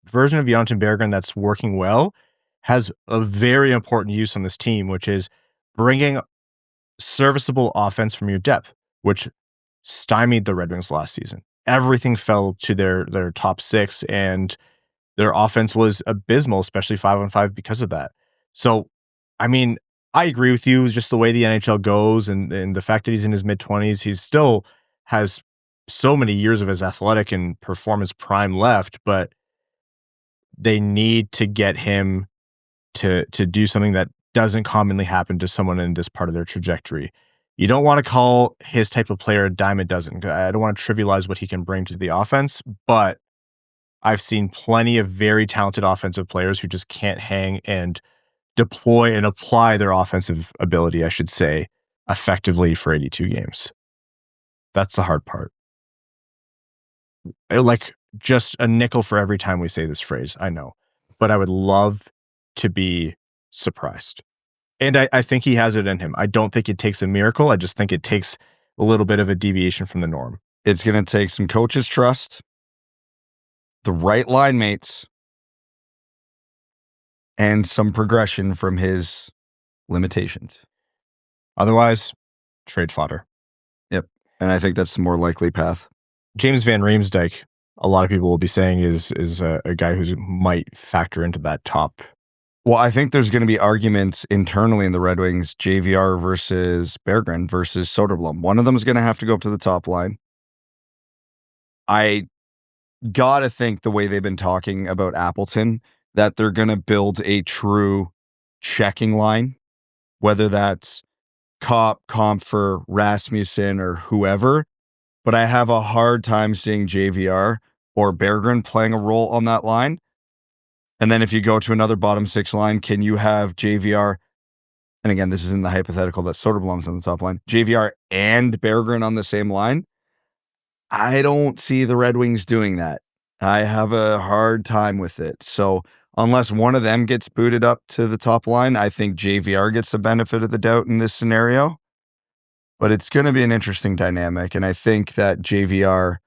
version of Jonatan Berggren that's working well has a very important use on this team, which is bringing serviceable offense from your depth, which stymied the Red Wings last season. Everything fell to their top six, and their offense was abysmal, especially 5-on-5 because of that. So, I mean, I agree with you, just the way the NHL goes and the fact that he's in his mid-20s, he still has so many years of his athletic and performance prime left, but they need to get him to do something that doesn't commonly happen to someone in this part of their trajectory. You don't want to call his type of player a dime a dozen. I don't want to trivialize what he can bring to the offense, but I've seen plenty of very talented offensive players who just can't hang and deploy and apply their offensive ability, I should say, effectively for 82 games. That's the hard part. Like, just a nickel for every time we say this phrase, I know. But I would love to be surprised. And I think he has it in him. I don't think it takes a miracle. I just think it takes a little bit of a deviation from the norm. It's going to take some coaches' trust, the right line mates, and some progression from his limitations. Otherwise, trade fodder. Yep. And I think that's the more likely path. James Van Riemsdyk, a lot of people will be saying is a guy who might factor into that top. Well, I think there's going to be arguments internally in the Red Wings, JVR versus Berggren versus Soderblom. One of them is going to have to go up to the top line. I got to think the way they've been talking about Appleton, that they're going to build a true checking line, whether that's Copp, Compher, Rasmussen, or whoever. But I have a hard time seeing JVR or Berggren playing a role on that line. And then if you go to another bottom six line, can you have JVR, and again, this is in the hypothetical that Soderblom's on the top line, JVR and Berggren on the same line? I don't see the Red Wings doing that. I have a hard time with it. So unless one of them gets booted up to the top line, I think JVR gets the benefit of the doubt in this scenario. But it's going to be an interesting dynamic, and I think that JVR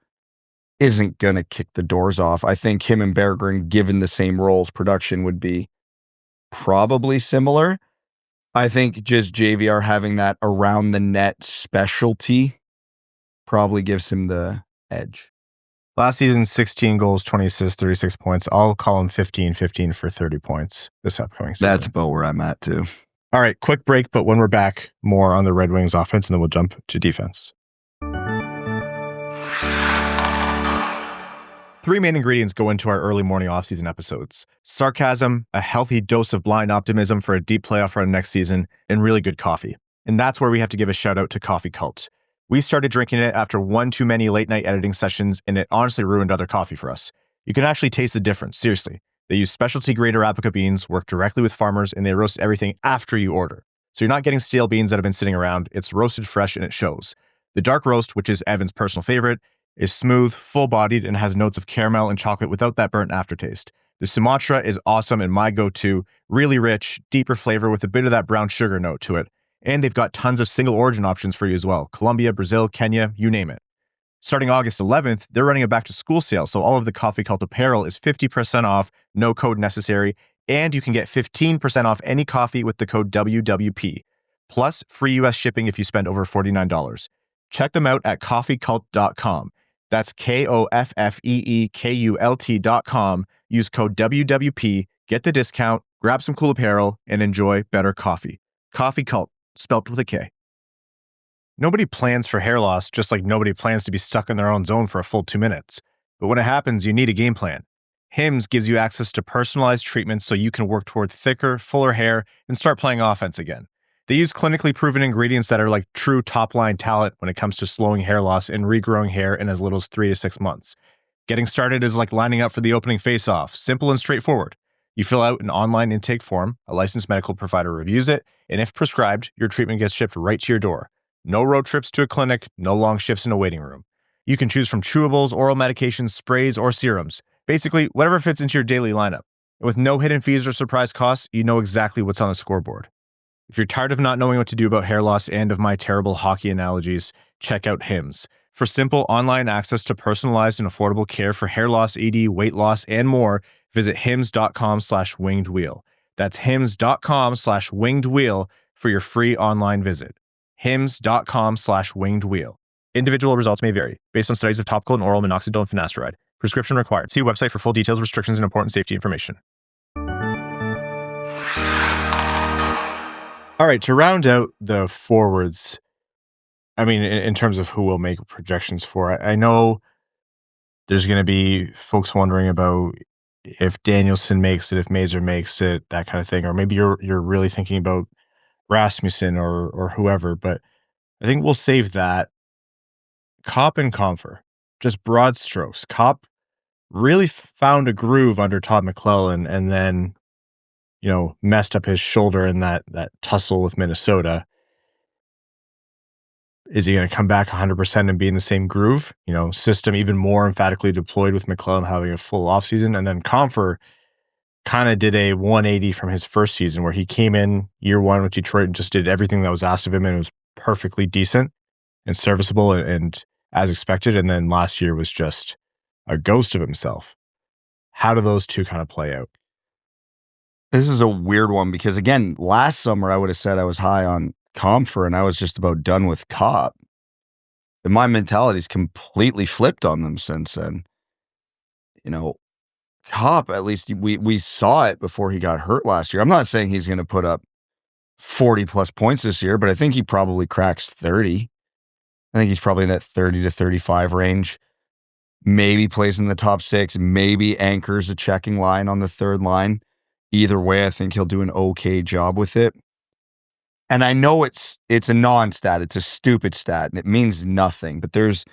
isn't going to kick the doors off. I think him and Berggren, given the same roles, production would be probably similar. I think just JVR having that around the net specialty probably gives him the edge. Last season, 16 goals, 20 assists, 36 points. I'll call him 15 for 30 points this upcoming season. That's about where I'm at, too. All right, quick break, but when we're back, more on the Red Wings offense, and then we'll jump to defense. 3 main ingredients go into our early morning offseason episodes: sarcasm, a healthy dose of blind optimism for a deep playoff run next season, and really good coffee. And that's where we have to give a shout out to Coffee Cult. We started drinking it after one too many late night editing sessions, and it honestly ruined other coffee for us. You can actually taste the difference, seriously. They use specialty grade Arabica beans, work directly with farmers, and they roast everything after you order. So you're not getting stale beans that have been sitting around. It's roasted fresh and it shows. The dark roast, which is Evan's personal favorite, is smooth, full-bodied, and has notes of caramel and chocolate without that burnt aftertaste. The Sumatra is awesome and my go-to, really rich, deeper flavor with a bit of that brown sugar note to it. And they've got tons of single origin options for you as well. Colombia, Brazil, Kenya, you name it. Starting August 11th, they're running a back-to-school sale, so all of the Coffee Cult apparel is 50% off, no code necessary, and you can get 15% off any coffee with the code WWP, plus free US shipping if you spend over $49. Check them out at coffeecult.com. That's KOFFEEKULT.com. Use code WWP, get the discount, grab some cool apparel, and enjoy better coffee. Coffee Cult, spelt with a K. Nobody plans for hair loss, just like nobody plans to be stuck in their own zone for a full 2 minutes. But when it happens, you need a game plan. Hims gives you access to personalized treatments so you can work toward thicker, fuller hair and start playing offense again. They use clinically proven ingredients that are like true top-line talent when it comes to slowing hair loss and regrowing hair in as little as 3 to 6 months. Getting started is like lining up for the opening face-off, simple and straightforward. You fill out an online intake form, a licensed medical provider reviews it, and if prescribed, your treatment gets shipped right to your door. No road trips to a clinic, no long shifts in a waiting room. You can choose from chewables, oral medications, sprays, or serums. Basically, whatever fits into your daily lineup. And with no hidden fees or surprise costs, you know exactly what's on the scoreboard. If you're tired of not knowing what to do about hair loss and of my terrible hockey analogies, check out Hims. For simple online access to personalized and affordable care for hair loss, ED, weight loss, and more, visit hims.com/wingedwheel. That's hims.com/wingedwheel for your free online visit. hims.com/wingedwheel. Individual results may vary based on studies of topical and oral minoxidil and finasteride. Prescription required. See website for full details, restrictions, and important safety information. All right, to round out the forwards, I mean, in terms of who we'll make projections for, I know there's going to be folks wondering about if Danielson makes it, if Mazur makes it, that kind of thing, or maybe you're really thinking about Rasmussen or whoever, but I think we'll save that. Copp and Compher, just broad strokes. Copp really found a groove under Todd McLellan and then, messed up his shoulder in that tussle with Minnesota. Is he going to come back 100% and be in the same groove? System even more emphatically deployed with McLellan having a full offseason. And then Compher kind of did a 180 from his first season where he came in year one with Detroit and just did everything that was asked of him and it was perfectly decent and serviceable and as expected. And then last year was just a ghost of himself. How do those two kind of play out? This is a weird one because, again, last summer I would have said I was high on Compher and I was just about done with Copp. And my mentality's completely flipped on them since then. Copp, at least we saw it before he got hurt last year. I'm not saying he's going to put up 40 plus points this year, but I think he probably cracks 30. I think he's probably in that 30 to 35 range. Maybe plays in the top 6, maybe anchors a checking line on the third line. Either way, I think he'll do an okay job with it. And I know it's a non-stat, it's a stupid stat, and it means nothing. But there's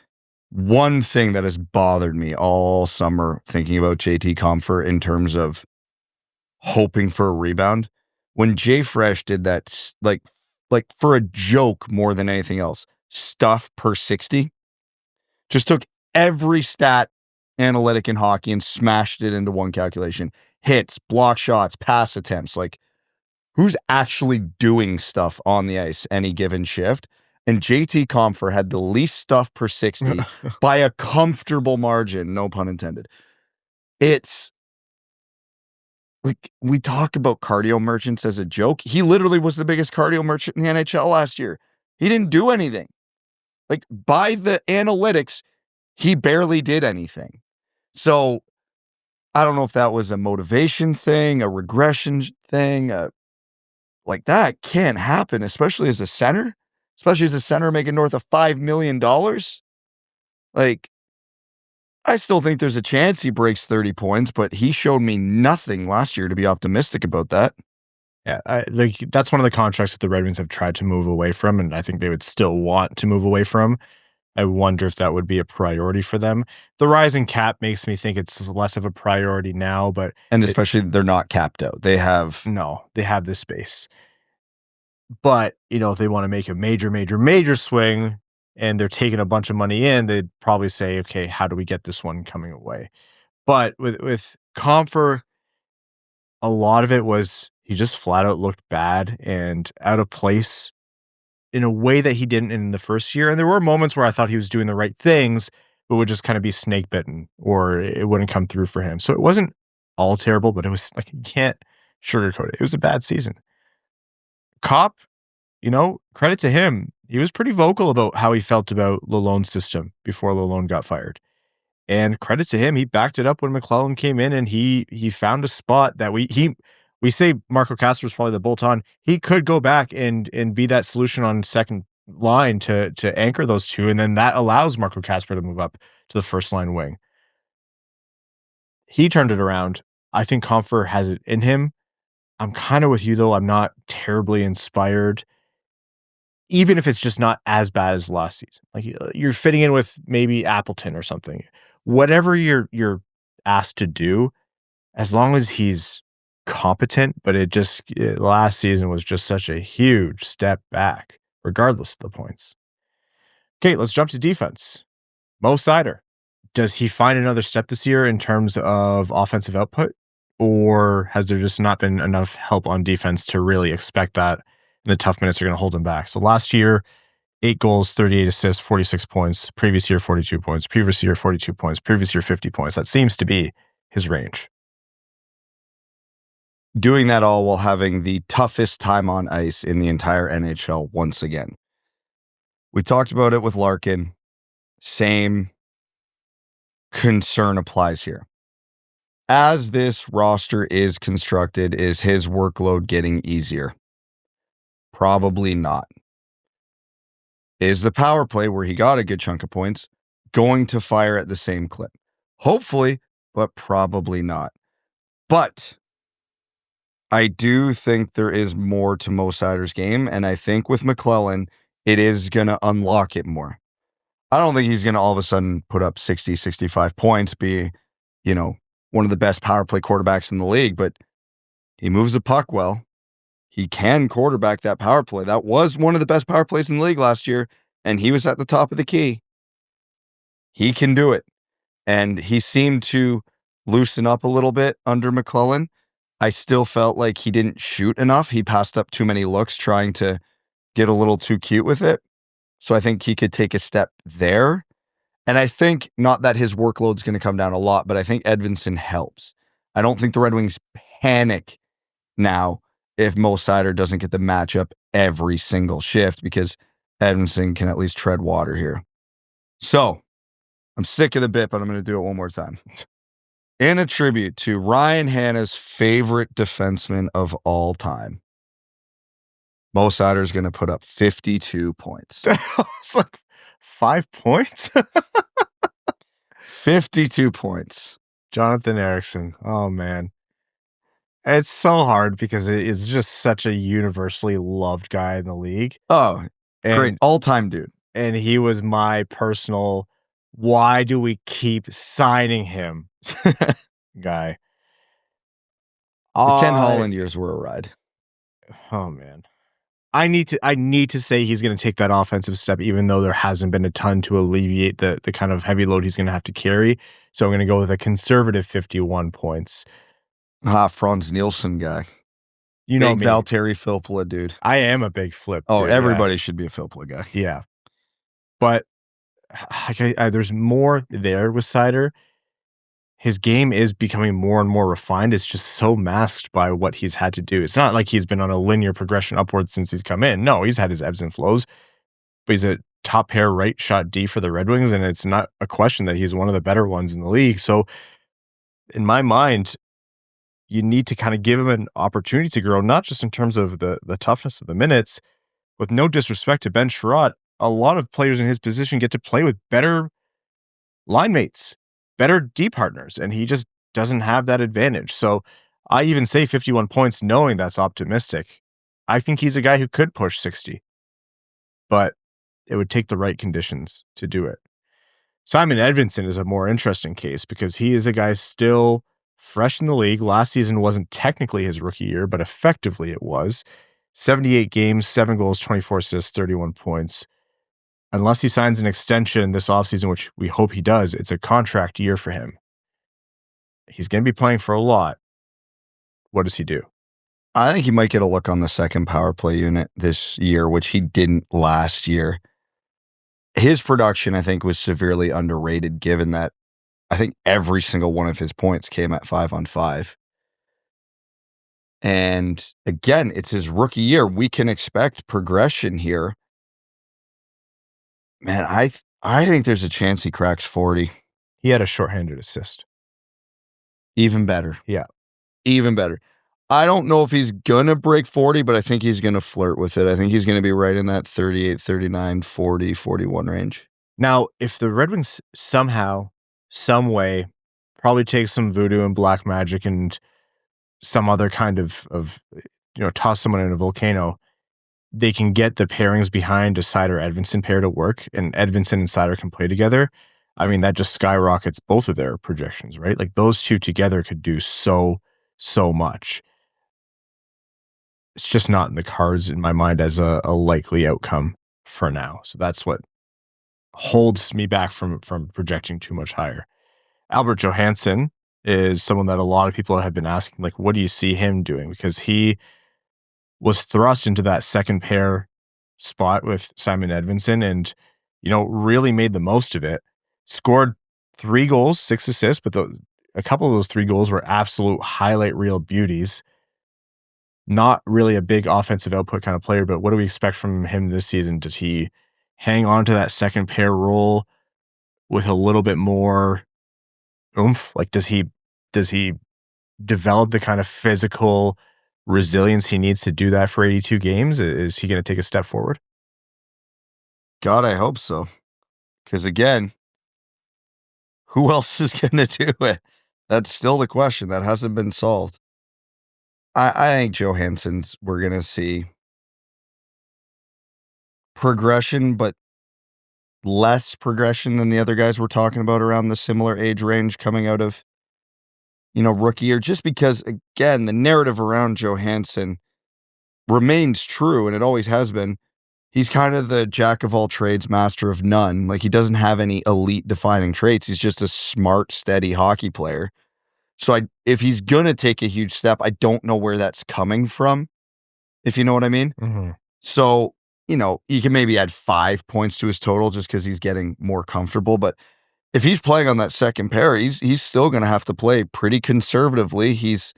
one thing that has bothered me all summer thinking about JT Compher in terms of hoping for a rebound. When Jay Fresh did that, like for a joke more than anything else, stuff per 60, just took every stat analytic in hockey and smashed it into one calculation. Hits, block shots, pass attempts, who's actually doing stuff on the ice any given shift? And JT Compher had the least stuff per 60 by a comfortable margin, no pun intended. It's we talk about cardio merchants as a joke. He literally was the biggest cardio merchant in the NHL last year. He didn't do anything. By the analytics, he barely did anything. So I don't know if that was a motivation thing, a regression thing. That can't happen, especially as a center. Especially as a center making north of $5 million. I still think there's a chance he breaks 30 points, but he showed me nothing last year to be optimistic about that. Yeah, that's one of the contracts that the Red Wings have tried to move away from, and I think they would still want to move away from. I wonder if that would be a priority for them. The rising cap makes me think it's less of a priority now, but... And especially they're not capped out. They have this space. But, if they want to make a major swing and they're taking a bunch of money in, they'd probably say, okay, how do we get this one coming away? But with Compher, a lot of it was he just flat out looked bad and out of place in a way that he didn't in the first year. And there were moments where I thought he was doing the right things, but would just kind of be snake bitten or it wouldn't come through for him. So it wasn't all terrible, but it was you can't sugarcoat it. It was a bad season. Copp, credit to him. He was pretty vocal about how he felt about Lalonde's system before Lalonde got fired. And credit to him, he backed it up when McLellan came in and he found a spot that we say Marco Kasper was probably the bolt-on. He could go back and be that solution on second line to anchor those two, and then that allows Marco Kasper to move up to the first line wing. He turned it around. I think Compher has it in him. I'm kind of with you, though. I'm not terribly inspired, even if it's just not as bad as last season. You're fitting in with maybe Appleton or something. Whatever you're asked to do, as long as he's competent, but last season was just such a huge step back, regardless of the points. Okay, let's jump to defense. Moritz Seider. Does he find another step this year in terms of offensive output? Or has there just not been enough help on defense to really expect that and the tough minutes are going to hold him back? So last year, 8 goals, 38 assists, 46 points. Previous year, 42 points. Previous year, 42 points. Previous year, 50 points. That seems to be his range. Doing that all while having the toughest time on ice in the entire NHL once again. We talked about it with Larkin. same concern applies here. As this roster is constructed, is his workload getting easier? Probably not. Is the power play, where he got a good chunk of points, going to fire at the same clip? Hopefully, but probably not. But I do think there is more to Mo Seider's game, and I think with McLellan, it is going to unlock it more. I don't think he's going to all of a sudden put up 60, 65 points, be, one of the best power play quarterbacks in the league, but he moves the puck well. He can quarterback that power play. That was one of the best power plays in the league last year, and he was at the top of the key. He can do it. And he seemed to loosen up a little bit under McLellan. I still felt like he didn't shoot enough. He passed up too many looks trying to get a little too cute with it. So I think he could take a step there. And I think, not that his workload's going to come down a lot, but I think Edvinsson helps. I don't think the Red Wings panic now if Mo Seider doesn't get the matchup every single shift, because Edvinsson can at least tread water here. So, I'm sick of the bit, but I'm going to do it one more time. In a tribute to Ryan Hanna's favorite defenseman of all time, Mo Seider is going to put up 52 points. It's like 5 points? 52 points. Jonathan Ericsson. Oh, man. It's so hard because it's just such a universally loved guy in the league. Oh, great. All-time dude. And he was my personal, why do we keep signing him guy. The Ken Holland years were a ride. Oh, man. I need to say he's going to take that offensive step, even though there hasn't been a ton to alleviate the kind of heavy load he's going to have to carry. So I'm going to go with a conservative 51 points. Franz Nielsen guy. You know big me. Valtteri Filppula dude. I am a big Flip. Oh, dude, everybody should be a Filppula guy. Yeah. But there's more there with Seider. His game is becoming more and more refined. It's just so masked by what he's had to do. It's not like he's been on a linear progression upwards since he's come in. No, he's had his ebbs and flows. But he's a top pair right shot D for the Red Wings, and it's not a question that he's one of the better ones in the league. So in my mind, you need to kind of give him an opportunity to grow, not just in terms of the toughness of the minutes. With no disrespect to Ben Chiarot, a lot of players in his position get to play with better line mates, better D partners, and he just doesn't have that advantage. So I even say 51 points knowing that's optimistic. I think he's a guy who could push 60, but it would take the right conditions to do it. Simon Edvinsson is a more interesting case because he is a guy still fresh in the league. Last season wasn't technically his rookie year, but effectively it was. 78 games, 7 goals, 24 assists, 31 points. Unless he signs an extension this offseason, which we hope he does, it's a contract year for him. He's going to be playing for a lot. What does he do? I think he might get a look on the second power play unit this year, which he didn't last year. His production, I think, was severely underrated, given that I think every single one of his points came at 5-on-5. And again, it's his rookie year. We can expect progression here. Man, I think there's a chance he cracks 40. He had a shorthanded assist. Even better. Yeah. Even better. I don't know if he's going to break 40, but I think he's going to flirt with it. I think he's going to be right in that 38, 39, 40, 41 range. Now, if the Red Wings somehow, some way, probably take some voodoo and black magic and some other kind of toss someone in a volcano, they can get the pairings behind a Seider-Edvinsson pair to work, and Edvinsson and Seider can play together. I mean, that just skyrockets both of their projections, right? Like, those two together could do so much. It's just not in the cards in my mind as a likely outcome for now. So that's what holds me back from projecting too much higher. Albert Johansson is someone that a lot of people have been asking, like, what do you see him doing? Because he was thrust into that second pair spot with Simon Edvinsson and, really made the most of it. Scored 3 goals, 6 assists, but a couple of those 3 goals were absolute highlight reel beauties. Not really a big offensive output kind of player, but what do we expect from him this season? Does he hang on to that second pair role? with a little bit more oomph? Like, does he develop the kind of physical resilience he needs to do that for 82 games? Is he going to take a step forward? God, I hope so. Because again, who else is going to do it? That's still the question that hasn't been solved. I think Johansson's, we're going to see progression, but less progression than the other guys we're talking about around the similar age range coming out of, rookie year. Just because, again, the narrative around Johansson remains true, and it always has been. He's kind of the jack of all trades, master of none. Like, he doesn't have any elite defining traits. He's just a smart, steady hockey player. So if he's going to take a huge step, I don't know where that's coming from, if you know what I mean. Mm-hmm. So, you can maybe add 5 points to his total just because he's getting more comfortable. But if he's playing on that second pair, he's still going to have to play pretty conservatively. He's,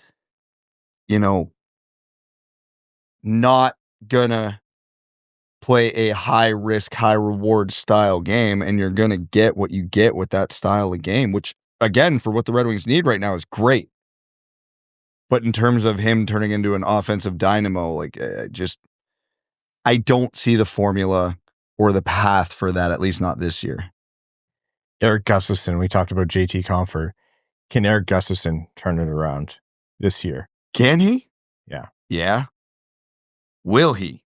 not going to play a high risk, high reward style game, and you're going to get what you get with that style of game, which, again, for what the Red Wings need right now is great. But in terms of him turning into an offensive dynamo, I don't see the formula or the path for that, at least not this year. Erik Gustafsson, we talked about JT Compher. Can Erik Gustafsson turn it around this year? Can he? Yeah. Yeah. Will he?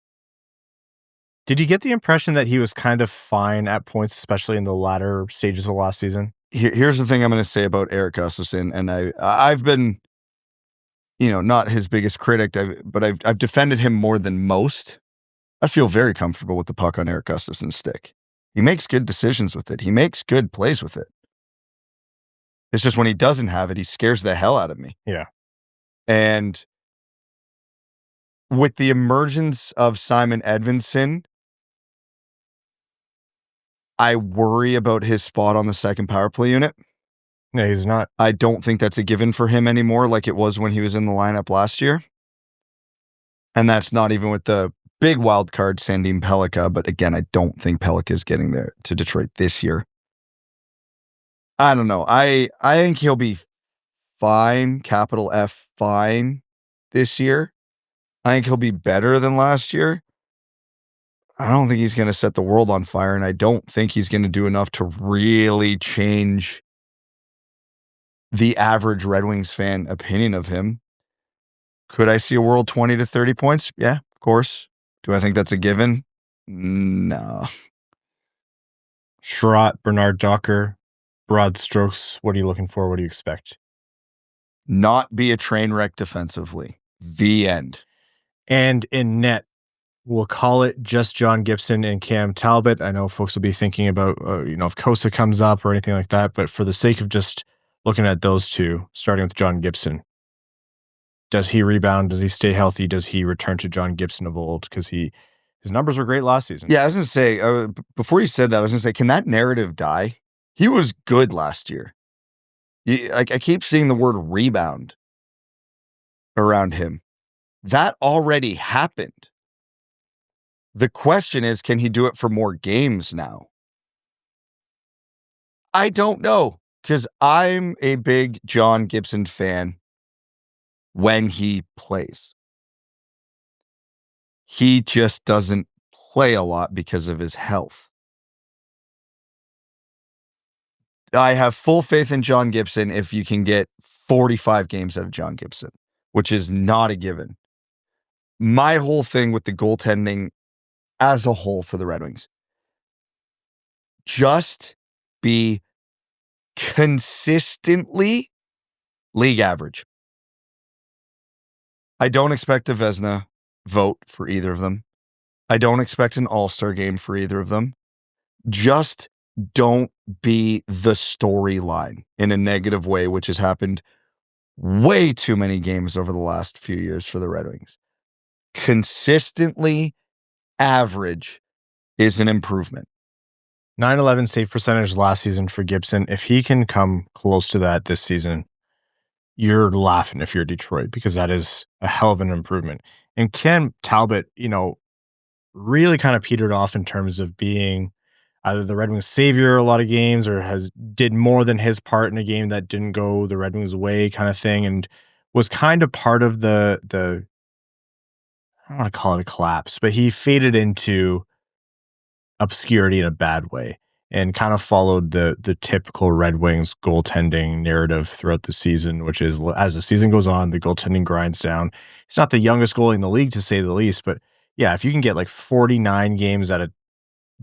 Did you get the impression that he was kind of fine at points, especially in the latter stages of last season? Here's the thing I'm going to say about Erik Gustafsson, and I've been, not his biggest critic, but I've defended him more than most. I feel very comfortable with the puck on Erik Gustafsson's stick. He makes good decisions with it. He makes good plays with it. It's just when he doesn't have it, he scares the hell out of me. Yeah. And with the emergence of Simon Edvinsson, I worry about his spot on the second power play unit. No, he's not. I don't think that's a given for him anymore like it was when he was in the lineup last year. And that's not even with the big wild card, Sandim Pellikka. But again, I don't think Pellikka is getting there to Detroit this year. I don't know. I think he'll be fine, capital F, fine this year. I think he'll be better than last year. I don't think he's going to set the world on fire, and I don't think he's going to do enough to really change the average Red Wings fan opinion of him. Could I see a world 20 to 30 points? Yeah, of course. Do I think that's a given? No. Chiarot, Bernard Docker, broad strokes. What are you looking for? What do you expect? Not be a train wreck defensively. The end. And in net, we'll call it just John Gibson and Cam Talbot. I know folks will be thinking about, if Costa comes up or anything like that, but for the sake of just looking at those two, starting with John Gibson, does he rebound? Does he stay healthy? Does he return to John Gibson of old? Because his numbers were great last season. Yeah, I was going to say, before you said that, I was going to say, can that narrative die? He was good last year. I keep seeing the word rebound around him. That already happened. The question is, can he do it for more games now? I don't know, because I'm a big John Gibson fan when he plays. He just doesn't play a lot because of his health. I have full faith in John Gibson if you can get 45 games out of John Gibson, which is not a given. My whole thing with the goaltending as a whole for the Red Wings, just be consistently league average. I don't expect a Vezina vote for either of them. I don't expect an all-star game for either of them. Just don't be the storyline in a negative way, which has happened way too many games over the last few years for the Red Wings. Consistently average is an improvement. 9/11 save percentage last season for Gibson. If he can come close to that this season, you're laughing if you're Detroit, because that is a hell of an improvement. And Cam Talbot, really kind of petered off in terms of being either the Red Wings savior a lot of games or did more than his part in a game that didn't go the Red Wings' way kind of thing, and was kind of part of the I don't want to call it a collapse, but he faded into obscurity in a bad way and kind of followed the typical Red Wings goaltending narrative throughout the season, which is as the season goes on, the goaltending grinds down. He's not the youngest goalie in the league, to say the least, but yeah, if you can get like 49 games out of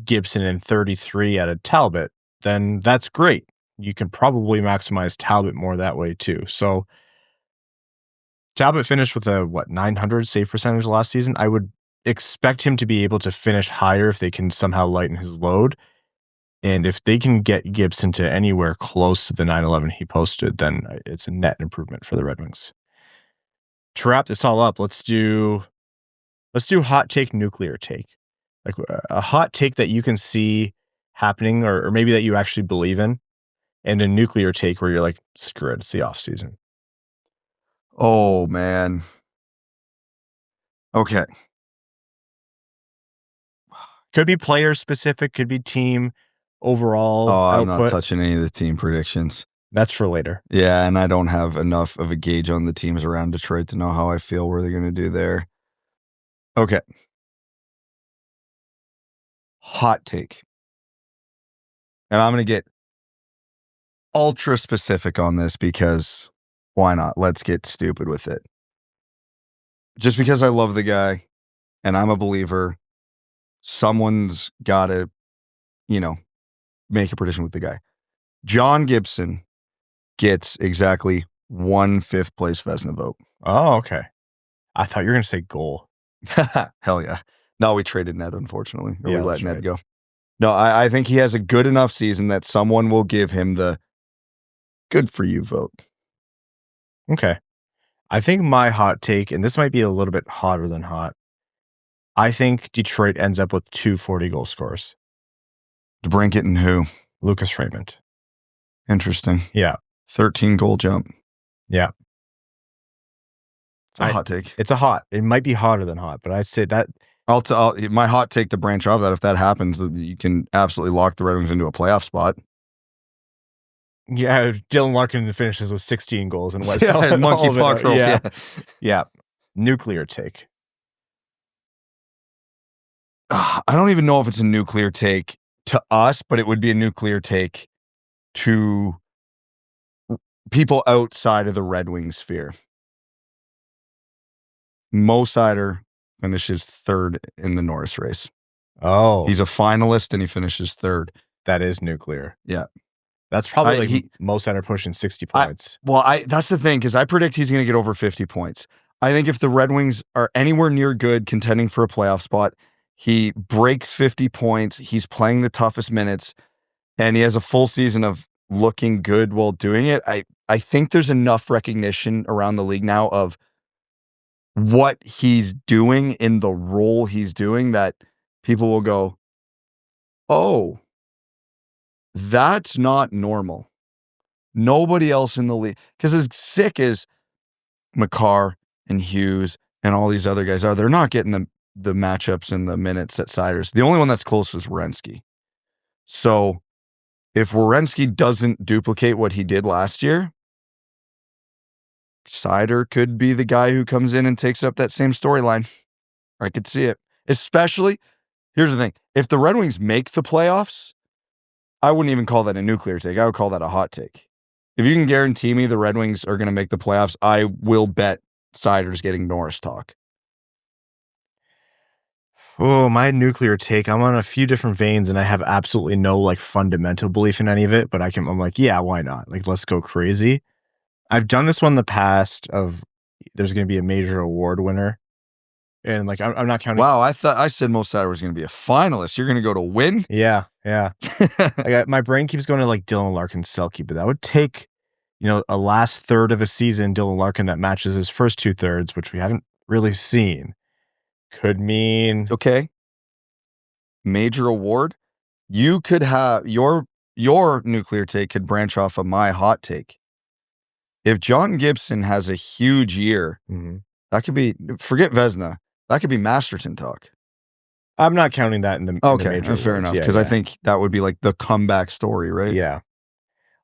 Gibson and 33 out of Talbot, then that's great. You can probably maximize Talbot more that way too. So Talbot finished with a 900 save percentage last season. I would expect him to be able to finish higher if they can somehow lighten his load. And if they can get Gibson to anywhere close to the 911 he posted, then it's a net improvement for the Red Wings. To wrap this all up, let's do hot take, nuclear take. Like a hot take that you can see happening or maybe that you actually believe in, and a nuclear take where you're like, screw it, it's the offseason. Oh, man. Okay. Could be player specific, could be team overall. I'm output. not touching any of the team predictions. That's for later. Yeah, and I don't have enough of a gauge on the teams around Detroit to know how I feel where they're going to do there. Okay. Hot take. And I'm going to get ultra specific on this because why not? Let's get stupid with it. Just because I love the guy and I'm a believer, someone's got to, make a prediction with the guy. John Gibson gets exactly 1 5th place Vezina vote. Oh, okay. I thought you were going to say goal. Hell yeah. No, we traded Ned, unfortunately. Or Yeah, we let that's Ned right. go. No, I think he has a good enough season that someone will give him the good for you vote. Okay. I think my hot take, and this might be a little bit hotter than hot, I think Detroit ends up with 2 40-goal scorers. DeBrincat and who? Lucas Raymond. Interesting. Yeah. 13-goal jump. Yeah. It's a hot take. It might be hotter than hot, but I'd say that. My hot take to branch off that, if that happens, you can absolutely lock the Red Wings into a playoff spot. Yeah, Dylan Larkin finishes with 16 goals and wipes Yeah, and monkey all of puck it. rolls. Yeah. Yeah. Yeah. Nuclear take. I don't even know if it's a nuclear take to us, but it would be a nuclear take to people outside of the Red Wings sphere. Seider finishes 3rd in the Norris race. Oh. He's a finalist and he finishes 3rd. That is nuclear. Yeah. That's probably Seider pushing 60 points. That's the thing, because I predict he's going to get over 50 points. I think if the Red Wings are anywhere near good, contending for a playoff spot, he breaks 50 points. He's playing the toughest minutes, and he has a full season of looking good while doing it. I think there's enough recognition around the league now of what he's doing in the role he's doing that people will go, oh, that's not normal. Nobody else in the league, because as sick as Makar and Hughes and all these other guys are, they're not getting the matchups and the minutes at Seider's. The only one that's close was Werenski. So if Werenski doesn't duplicate what he did last year, Seider could be the guy who comes in and takes up that same storyline. I could see it. Especially, here's the thing. If the Red Wings make the playoffs, I wouldn't even call that a nuclear take. I would call that a hot take. If you can guarantee me the Red Wings are going to make the playoffs, I will bet Seider's getting Norris talk. Oh, my nuclear take. I'm on a few different veins and I have absolutely no fundamental belief in any of it, but I'm like, yeah, why not? Let's go crazy. I've done this one in the past of there's going to be a major award winner. And I'm not counting. Wow, I said Moritz Seider was going to be a finalist. You're going to go to win? Yeah. My brain keeps going to Dylan Larkin Selke, but that would take, a last third of a season, Dylan Larkin that matches his first 2/3, which we haven't really seen. Could mean okay. Major award. You could have your nuclear take could branch off of my hot take. If John Gibson has a huge year, that could be, forget Vezina, that could be Masterton talk. I'm not counting that in the Okay, major fair awards. enough, Yeah, because yeah. I think that would be like the comeback story, right? Yeah.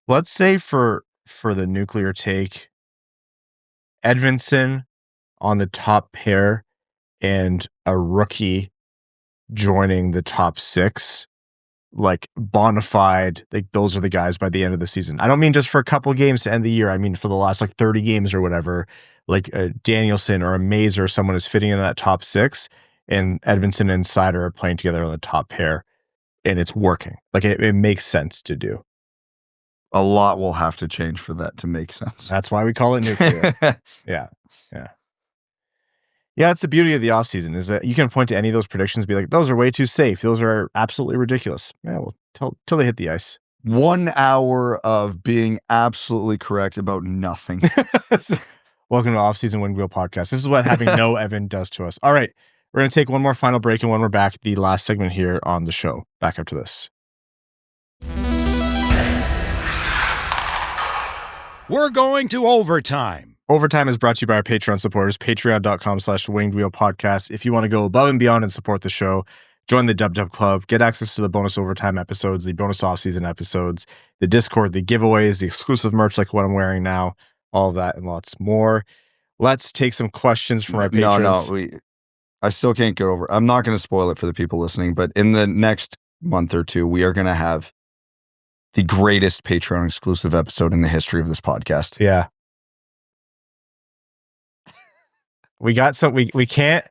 Let's say for the nuclear take, Edvinsson on the top pair and a rookie joining the top 6, like bona fide, like those are the guys by the end of the season. I don't mean just for a couple games to end the year. I mean for the last like 30 games or whatever, like a Danielson or a Mazer or someone is fitting in that top 6, and Edvinsson and Seider are playing together on the top pair, and it's working. Like it makes sense to do. A lot will have to change for that to make sense. That's why we call it nuclear. Yeah. Yeah, it's the beauty of the offseason is that you can point to any of those predictions and be like, those are way too safe. Those are absolutely ridiculous. Yeah, well, till they hit the ice. 1 hour of being absolutely correct about nothing. Welcome to Offseason Wind Wheel Podcast. This is what having no Evan does to us. All right, we're going to take one more final break, and when we're back, the last segment here on the show. Back after this. We're going to overtime. Overtime is brought to you by our Patreon supporters, patreon.com/wingedwheelpodcast. If you want to go above and beyond and support the show, join the Dub Club, get access to the bonus overtime episodes, the bonus off-season episodes, the Discord, the giveaways, the exclusive merch like what I'm wearing now, all of that and lots more. Let's take some questions from our patrons. I still can't get over. I'm not going to spoil it for the people listening, but in the next month or two, we are going to have the greatest Patreon exclusive episode in the history of this podcast. Yeah. We got some, we can't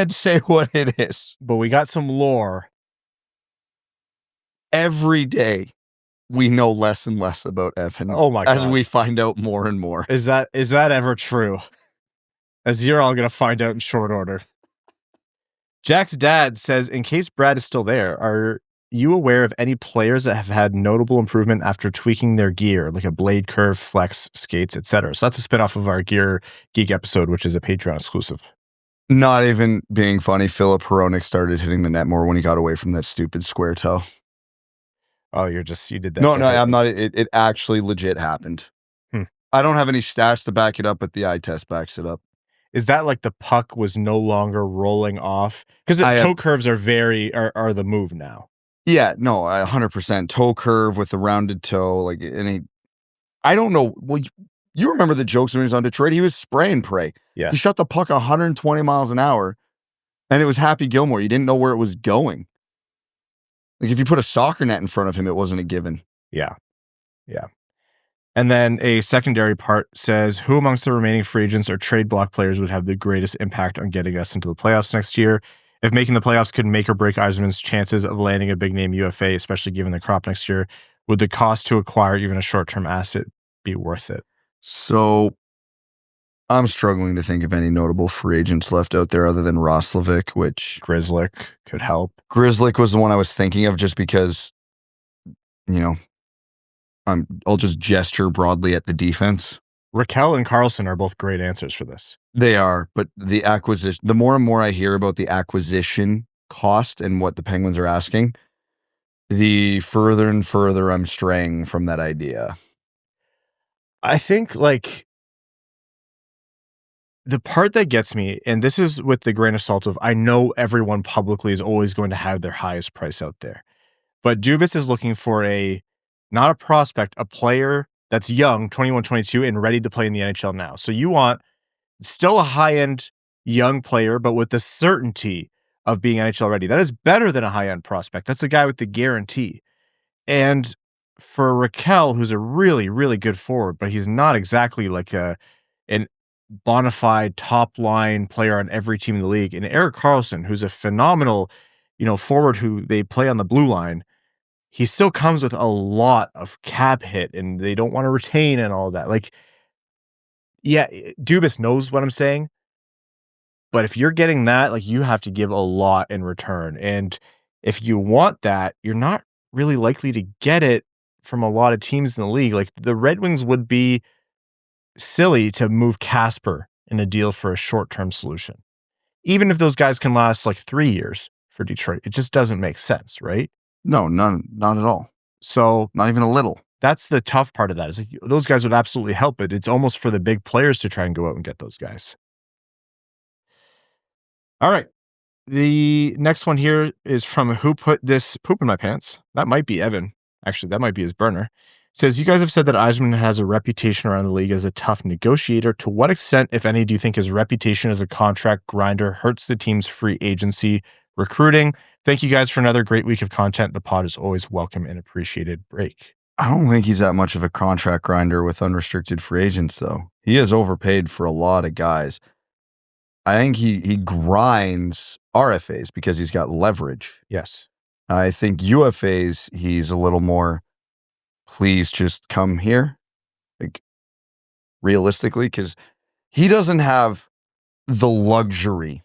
say what it is, but we got some lore. Every day we know less and less about Evan. Oh my God. As we find out more and more. Is that ever true? As you're all going to find out in short order. Jack's dad says, in case Brad is still there, are you aware of any players that have had notable improvement after tweaking their gear, like a blade curve, flex, skates, etc.? So that's a spinoff of our Gear Geek episode, which is a Patreon exclusive. Not even being funny, Philip Hronik started hitting the net more when he got away from that stupid square toe. Oh, you did that. No, I'm not. It actually legit happened. I don't have any stats to back it up, but the eye test backs it up. Is that like the puck was no longer rolling off? Because toe curves are are the move now. Yeah, no, 100% toe curve with the rounded toe. Like I don't know. Well, you remember the jokes when he was on Detroit? He was spray and pray. Yeah, he shot the puck 120 miles an hour, and it was Happy Gilmore. You didn't know where it was going. Like if you put a soccer net in front of him, it wasn't a given. Yeah. And then a secondary part says, who amongst the remaining free agents or trade block players would have the greatest impact on getting us into the playoffs next year? If making the playoffs could make or break Yzerman's chances of landing a big name UFA, especially given the crop next year, would the cost to acquire even a short-term asset be worth it? So I'm struggling to think of any notable free agents left out there other than Roslovic, which Grzelcyk could help. Grzelcyk was the one I was thinking of just because, I'll just gesture broadly at the defense. Raquel and Carlson are both great answers for this. They are, but the acquisition, the more and more I hear about the acquisition cost and what the Penguins are asking, the further and further I'm straying from that idea. I think like the part that gets me, and this is with the grain of salt of, I know everyone publicly is always going to have their highest price out there, but Dubas is looking for not a prospect, a player that's young, 21, 22, and ready to play in the NHL now. So you want still a high-end young player, but with the certainty of being NHL ready. That is better than a high-end prospect. That's a guy with the guarantee. And for Raquel, who's a really, really good forward, but he's not exactly like an bona fide top-line player on every team in the league. And Erik Karlsson, who's a phenomenal, forward who they play on the blue line, he still comes with a lot of cap hit, and they don't want to retain and all that. Like, yeah, Dubas knows what I'm saying, but if you're getting that, like, you have to give a lot in return. And if you want that, you're not really likely to get it from a lot of teams in the league. Like, the Red Wings would be silly to move Kasper in a deal for a short-term solution. Even if those guys can last like 3 years for Detroit, it just doesn't make sense, right? No, not at all. So not even a little. That's the tough part of that. Is like those guys would absolutely help, but it's almost for the big players to try and go out and get those guys. All right. The next one here is from Who Put This Poop in My Pants? That might be Evan. Actually, that might be his burner. Says, you guys have said that Yzerman has a reputation around the league as a tough negotiator. To what extent, if any, do you think his reputation as a contract grinder hurts the team's free agency recruiting? Thank you guys for another great week of content. The pod is always welcome and appreciated. Break. I don't think he's that much of a contract grinder with unrestricted free agents, though. He is overpaid for a lot of guys. I think he grinds RFAs because he's got leverage. Yes. I think UFAs, he's a little more, please just come here, like realistically, because he doesn't have the luxury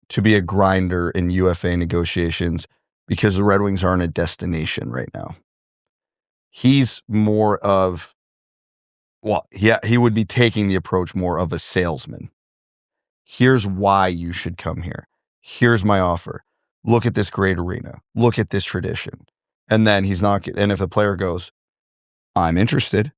to be a grinder in UFA negotiations because the Red Wings aren't a destination right now. He's more of, he would be taking the approach more of a salesman. Here's why you should come here. Here's my offer. Look at this great arena. Look at this tradition. And then and if the player goes, I'm interested,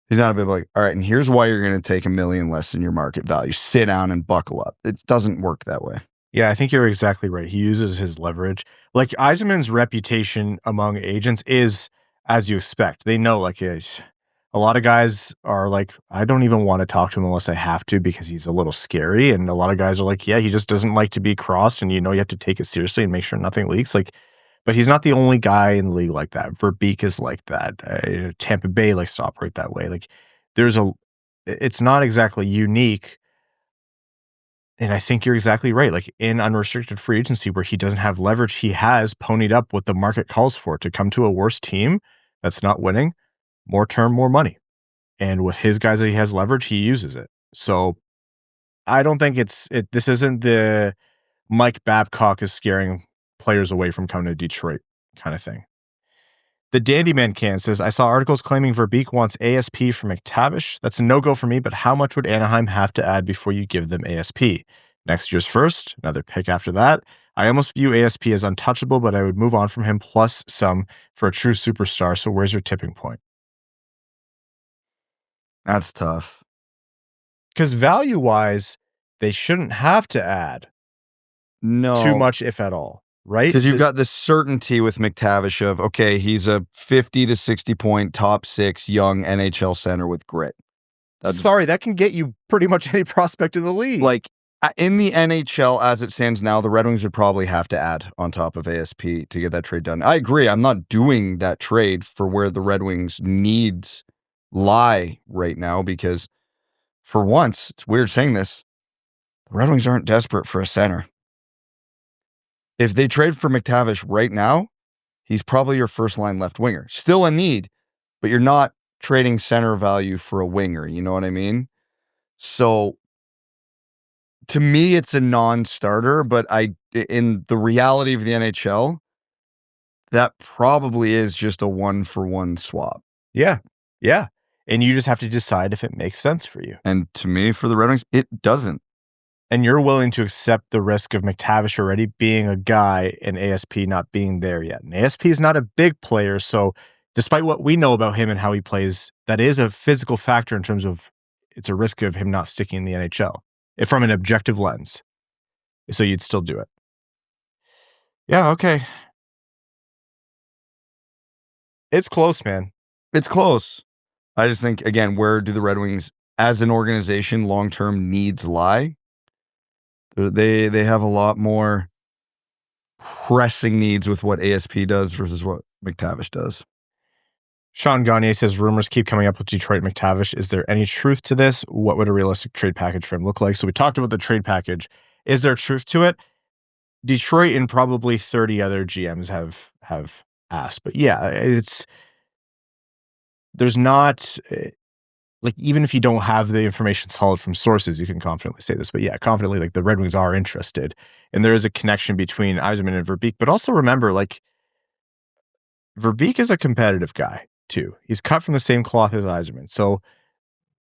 he's not a bit like, all right, and here's why you're going to take $1 million less than your market value. Sit down and buckle up. It doesn't work that way. Yeah, I think you're exactly right. He uses his leverage. Like, Yzerman's reputation among agents is, as you expect. They know, like, a lot of guys are like, I don't even want to talk to him unless I have to because he's a little scary. And a lot of guys are like, yeah, he just doesn't like to be crossed, and you have to take it seriously and make sure nothing leaks. Like, but he's not the only guy in the league like that. Verbeek is like that. Tampa Bay likes to operate that way. Like, it's not exactly unique. And I think you're exactly right. Like, in unrestricted free agency where he doesn't have leverage, he has ponied up what the market calls for to come to a worse team that's not winning. More term, more money. And with his guys that he has leverage, he uses it. So I don't think this isn't the Mike Babcock is scaring players away from coming to Detroit kind of thing. The Dandyman Can says, I saw articles claiming Verbeek wants ASP for McTavish. That's a no-go for me, but how much would Anaheim have to add before you give them ASP? Next year's first, another pick after that. I almost view ASP as untouchable, but I would move on from him plus some for a true superstar. So where's your tipping point? That's tough. Because value-wise, they shouldn't have to add too much, if at all, right? Because you've got the certainty with McTavish of, okay, he's a 50 to 60 point top 6 young NHL center with grit. That can get you pretty much any prospect in the league. Like, in the NHL as it stands now, the Red Wings would probably have to add on top of ASP to get that trade done. I agree. I'm not doing that trade for where the Red Wings needs lie right now because, for once, it's weird saying this, the Red Wings aren't desperate for a center. If they trade for McTavish right now, he's probably your first-line left winger. Still a need, but you're not trading center value for a winger. You know what I mean? So, to me, it's a non-starter, but in the reality of the NHL, that probably is just a one-for-one swap. Yeah. Yeah. And you just have to decide if it makes sense for you. And to me, for the Red Wings, it doesn't. And you're willing to accept the risk of McTavish already being a guy and ASP not being there yet. And ASP is not a big player, so despite what we know about him and how he plays, that is a physical factor in terms of it's a risk of him not sticking in the NHL from an objective lens. So you'd still do it. Yeah, okay. It's close, man. It's close. I just think, again, where do the Red Wings as an organization long-term needs lie? They have a lot more pressing needs with what ASP does versus what McTavish does. Sean Gagne says, rumors keep coming up with Detroit McTavish. Is there any truth to this? What would a realistic trade package for him look like? So we talked about the trade package. Is there truth to it? Detroit and probably 30 other GMs have asked. But yeah, there's not, like, even if you don't have the information solid from sources, you can confidently say this. But yeah, confidently, like, the Red Wings are interested. And there is a connection between Yzerman and Verbeek. But also remember, like, Verbeek is a competitive guy, too. He's cut from the same cloth as Yzerman. So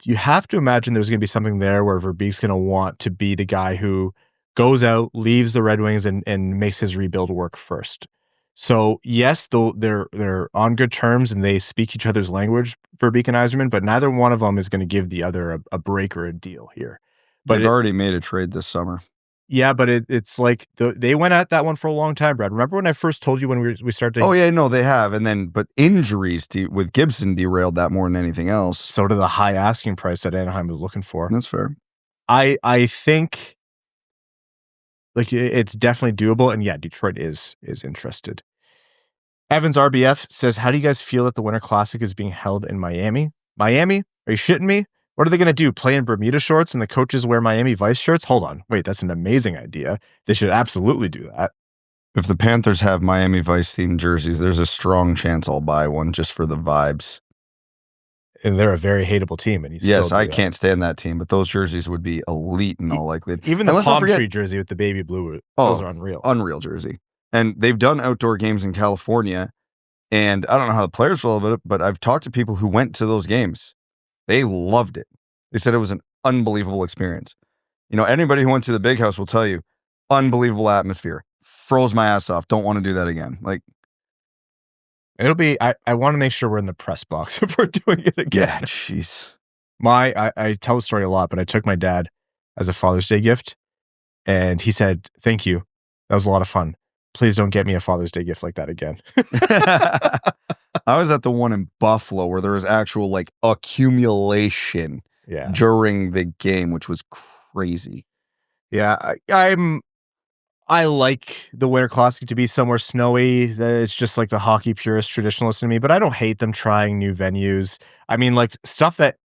you have to imagine there's going to be something there where Verbeek's going to want to be the guy who goes out, leaves the Red Wings, and makes his rebuild work first. So yes, they're on good terms and they speak each other's language, Verbeek and Yzerman, but neither one of them is going to give the other a break or a deal here. But they've already made a trade this summer. Yeah, but it's like they went at that one for a long time, Brad. Remember when I first told you when we started? Oh, yeah, no, they have. And then, but injuries with Gibson derailed that more than anything else. So did the high asking price that Anaheim was looking for. That's fair. I think like it's definitely doable. And yeah, Detroit is interested. Evans RBF says, how do you guys feel that the Winter Classic is being held in Miami? Miami? Are you shitting me? What are they going to do? Play in Bermuda shorts and the coaches wear Miami Vice shirts? Hold on. Wait, that's an amazing idea. They should absolutely do that. If the Panthers have Miami Vice themed jerseys, there's a strong chance I'll buy one just for the vibes. And they're a very hateable team. And I can't stand that team, but those jerseys would be elite in all likelihood. Even the palm tree jersey with the baby blue, those are unreal. Unreal jersey. And they've done outdoor games in California, and I don't know how the players feel about it, but I've talked to people who went to those games. They loved it. They said it was an unbelievable experience. You know, anybody who went to the Big House will tell you, unbelievable atmosphere. Froze my ass off. Don't want to do that again. Like, it'll be, I want to make sure we're in the press box if we're doing it again. Yeah, jeez. I tell the story a lot, but I took my dad as a Father's Day gift, and he said, thank you. That was a lot of fun. Please don't get me a Father's Day gift like that again. I was at the one in Buffalo where there was actual like accumulation during the game, which was crazy. Yeah, I like the Winter Classic to be somewhere snowy. It's just like the hockey purist traditionalist to me, but I don't hate them trying new venues. I mean, like stuff that,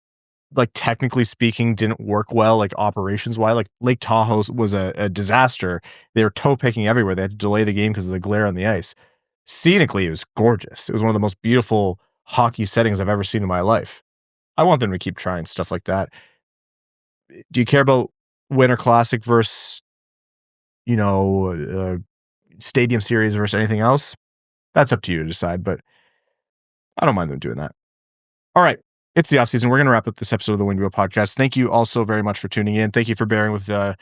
like technically speaking, didn't work well, like operations wise. Like Lake Tahoe was a disaster. They were toe picking everywhere. They had to delay the game because of the glare on the ice. Scenically, it was gorgeous. It was one of the most beautiful hockey settings I've ever seen in my life. I want them to keep trying stuff like that. Do you care about Winter Classic versus, Stadium Series versus anything else? That's up to you to decide, but I don't mind them doing that. All right. It's the offseason. We're going to wrap up this episode of the Winged Wheel Podcast. Thank you all so very much for tuning in. Thank you for bearing with an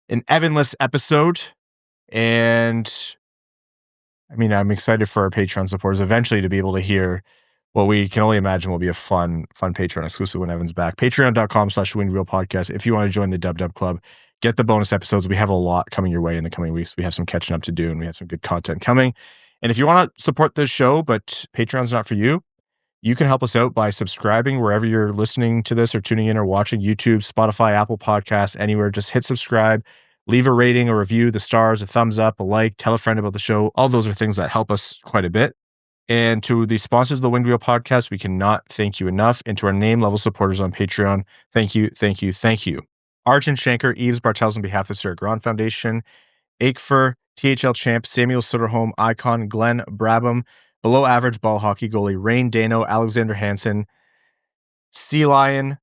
Evanless episode. And I mean, I'm excited for our Patreon supporters eventually to be able to hear what we can only imagine will be a fun Patreon exclusive when Evan's back. Patreon.com/WingedWheel Podcast. If you want to join the Dub Club, get the bonus episodes. We have a lot coming your way in the coming weeks. We have some catching up to do, and we have some good content coming. And if you want to support this show, but Patreon's not for you, you can help us out by subscribing wherever you're listening to this or tuning in or watching. YouTube, Spotify, Apple Podcasts, anywhere. Just hit subscribe, leave a rating, a review, the stars, a thumbs up, a like, tell a friend about the show. All those are things that help us quite a bit. And to the sponsors of the Winged Wheel Podcast, we cannot thank you enough. And to our name level supporters on Patreon, thank you, thank you, thank you. Arjun Shankar, Eves Bartels on behalf of the Sarah Grand Foundation, Aikfer, THL Champ, Samuel Soderholm, Icon, Glenn Brabham, Below Average Ball Hockey Goalie, Rain Dano, Alexander Hansen, Sea Lion,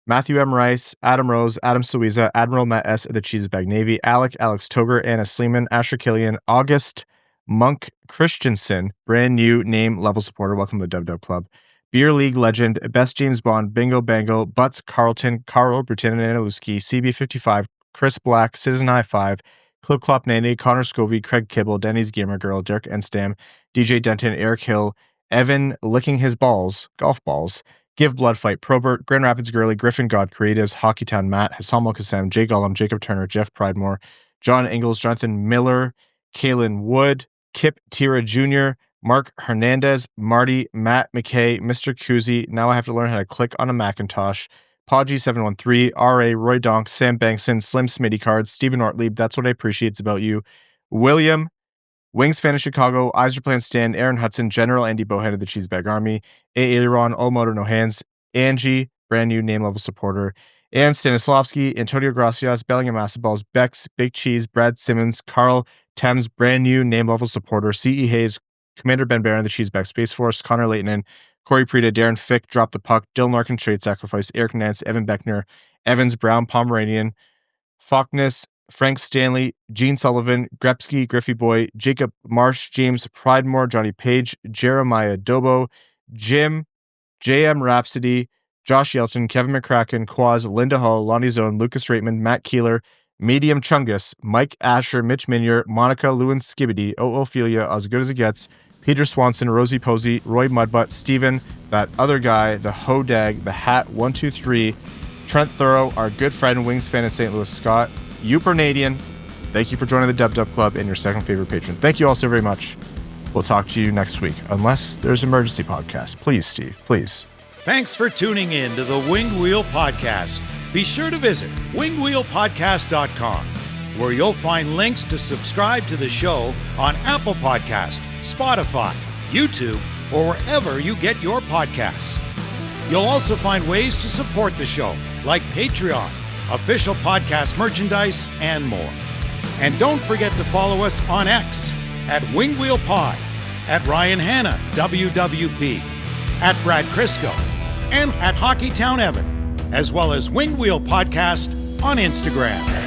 Matthew M. Rice, Adam Rose, Adam Suiza, Admiral Matt S. of the Cheesebag Navy, Alex Toger, Anna Sleeman, Asher Killian, August Monk Christensen, brand new name level supporter. Welcome to the Dub Club. Beer League legend, Best James Bond, Bingo Bango, Butts Carlton, Carl Brutin and Analuski, CB55, Chris Black, Citizen High Five, Clip Clop Nene, Connor Scovey, Craig Kibble, Denny's Gamer Girl, Derek Enstam, DJ Denton, Eric Hill, Evan Licking His Balls, Golf Balls, Give Blood Fight, Probert, Grand Rapids Girly, Griffin God Creatives, Hockeytown Matt, Hassam Al-Qassam, Jay Gollum, Jacob Turner, Jeff Pridemore, John Ingalls, Jonathan Miller, Kaylin Wood, Kip Tira Jr., Mark Hernandez, Marty, Matt McKay, Mr. Kuzi, Now I Have to Learn How to Click on a Macintosh, Podgy713, R.A., Roy Donk, Sam Bankson, Slim Smitty Cards, Stephen Ortlieb, That's What I Appreciate About You, William, Wings Fan of Chicago, Eiserplan Stan, Aaron Hudson, General Andy Bohan of the Cheesebag Army, A. Aileron, All Motor No Hands, Angie, brand new name level supporter, Ann Stanislavski, Antonio Gracias, Bellingham Massaballs, Bex, Big Cheese, Brad Simmons, Carl Thames, brand new name level supporter, C.E. Hayes, Commander Ben Barron, the Cheesebag Space Force, Connor Leighton, Corey Prida, Darren Fick, Drop the Puck, Dylan Larkin, Trade Sacrifice, Eric Nance, Evan Beckner, Evans Brown, Pomeranian, Falkness, Frank Stanley, Gene Sullivan, Grepsky, Griffey Boy, Jacob Marsh, James Pridemore, Johnny Page, Jeremiah Dobo, Jim, JM Rhapsody, Josh Yelchin, Kevin McCracken, Quaz, Linda Hall, Lonnie Zone, Lucas Raitman, Matt Keeler, Medium Chungus, Mike Asher, Mitch Minier, Monica Lewin Skibbity, Ophelia, As Good As It Gets, Peter Swanson, Rosie Posey, Roy Mudbutt, Steven, That Other Guy, The Hodag, The Hat 123, Trent Thorough, our good friend Wings fan in St. Louis, Scott, Upernadian, Thank you for joining the Dub Club and your second favorite patron. Thank you all so very much. We'll talk to you next week, unless there's an emergency podcast. Please, Steve, please. Thanks for tuning in to the Winged Wheel Podcast. Be sure to visit wingedwheelpodcast.com, where you'll find links to subscribe to the show on Apple Podcasts, Spotify, YouTube, or wherever you get your podcasts. You'll also find ways to support the show, like Patreon, official podcast merchandise, and more. And don't forget to follow us on X at Winged Wheel Pod, at Ryan Hanna, WWP, at Brad Crisco, and at Hockeytown Evan, as well as Winged Wheel Podcast on Instagram.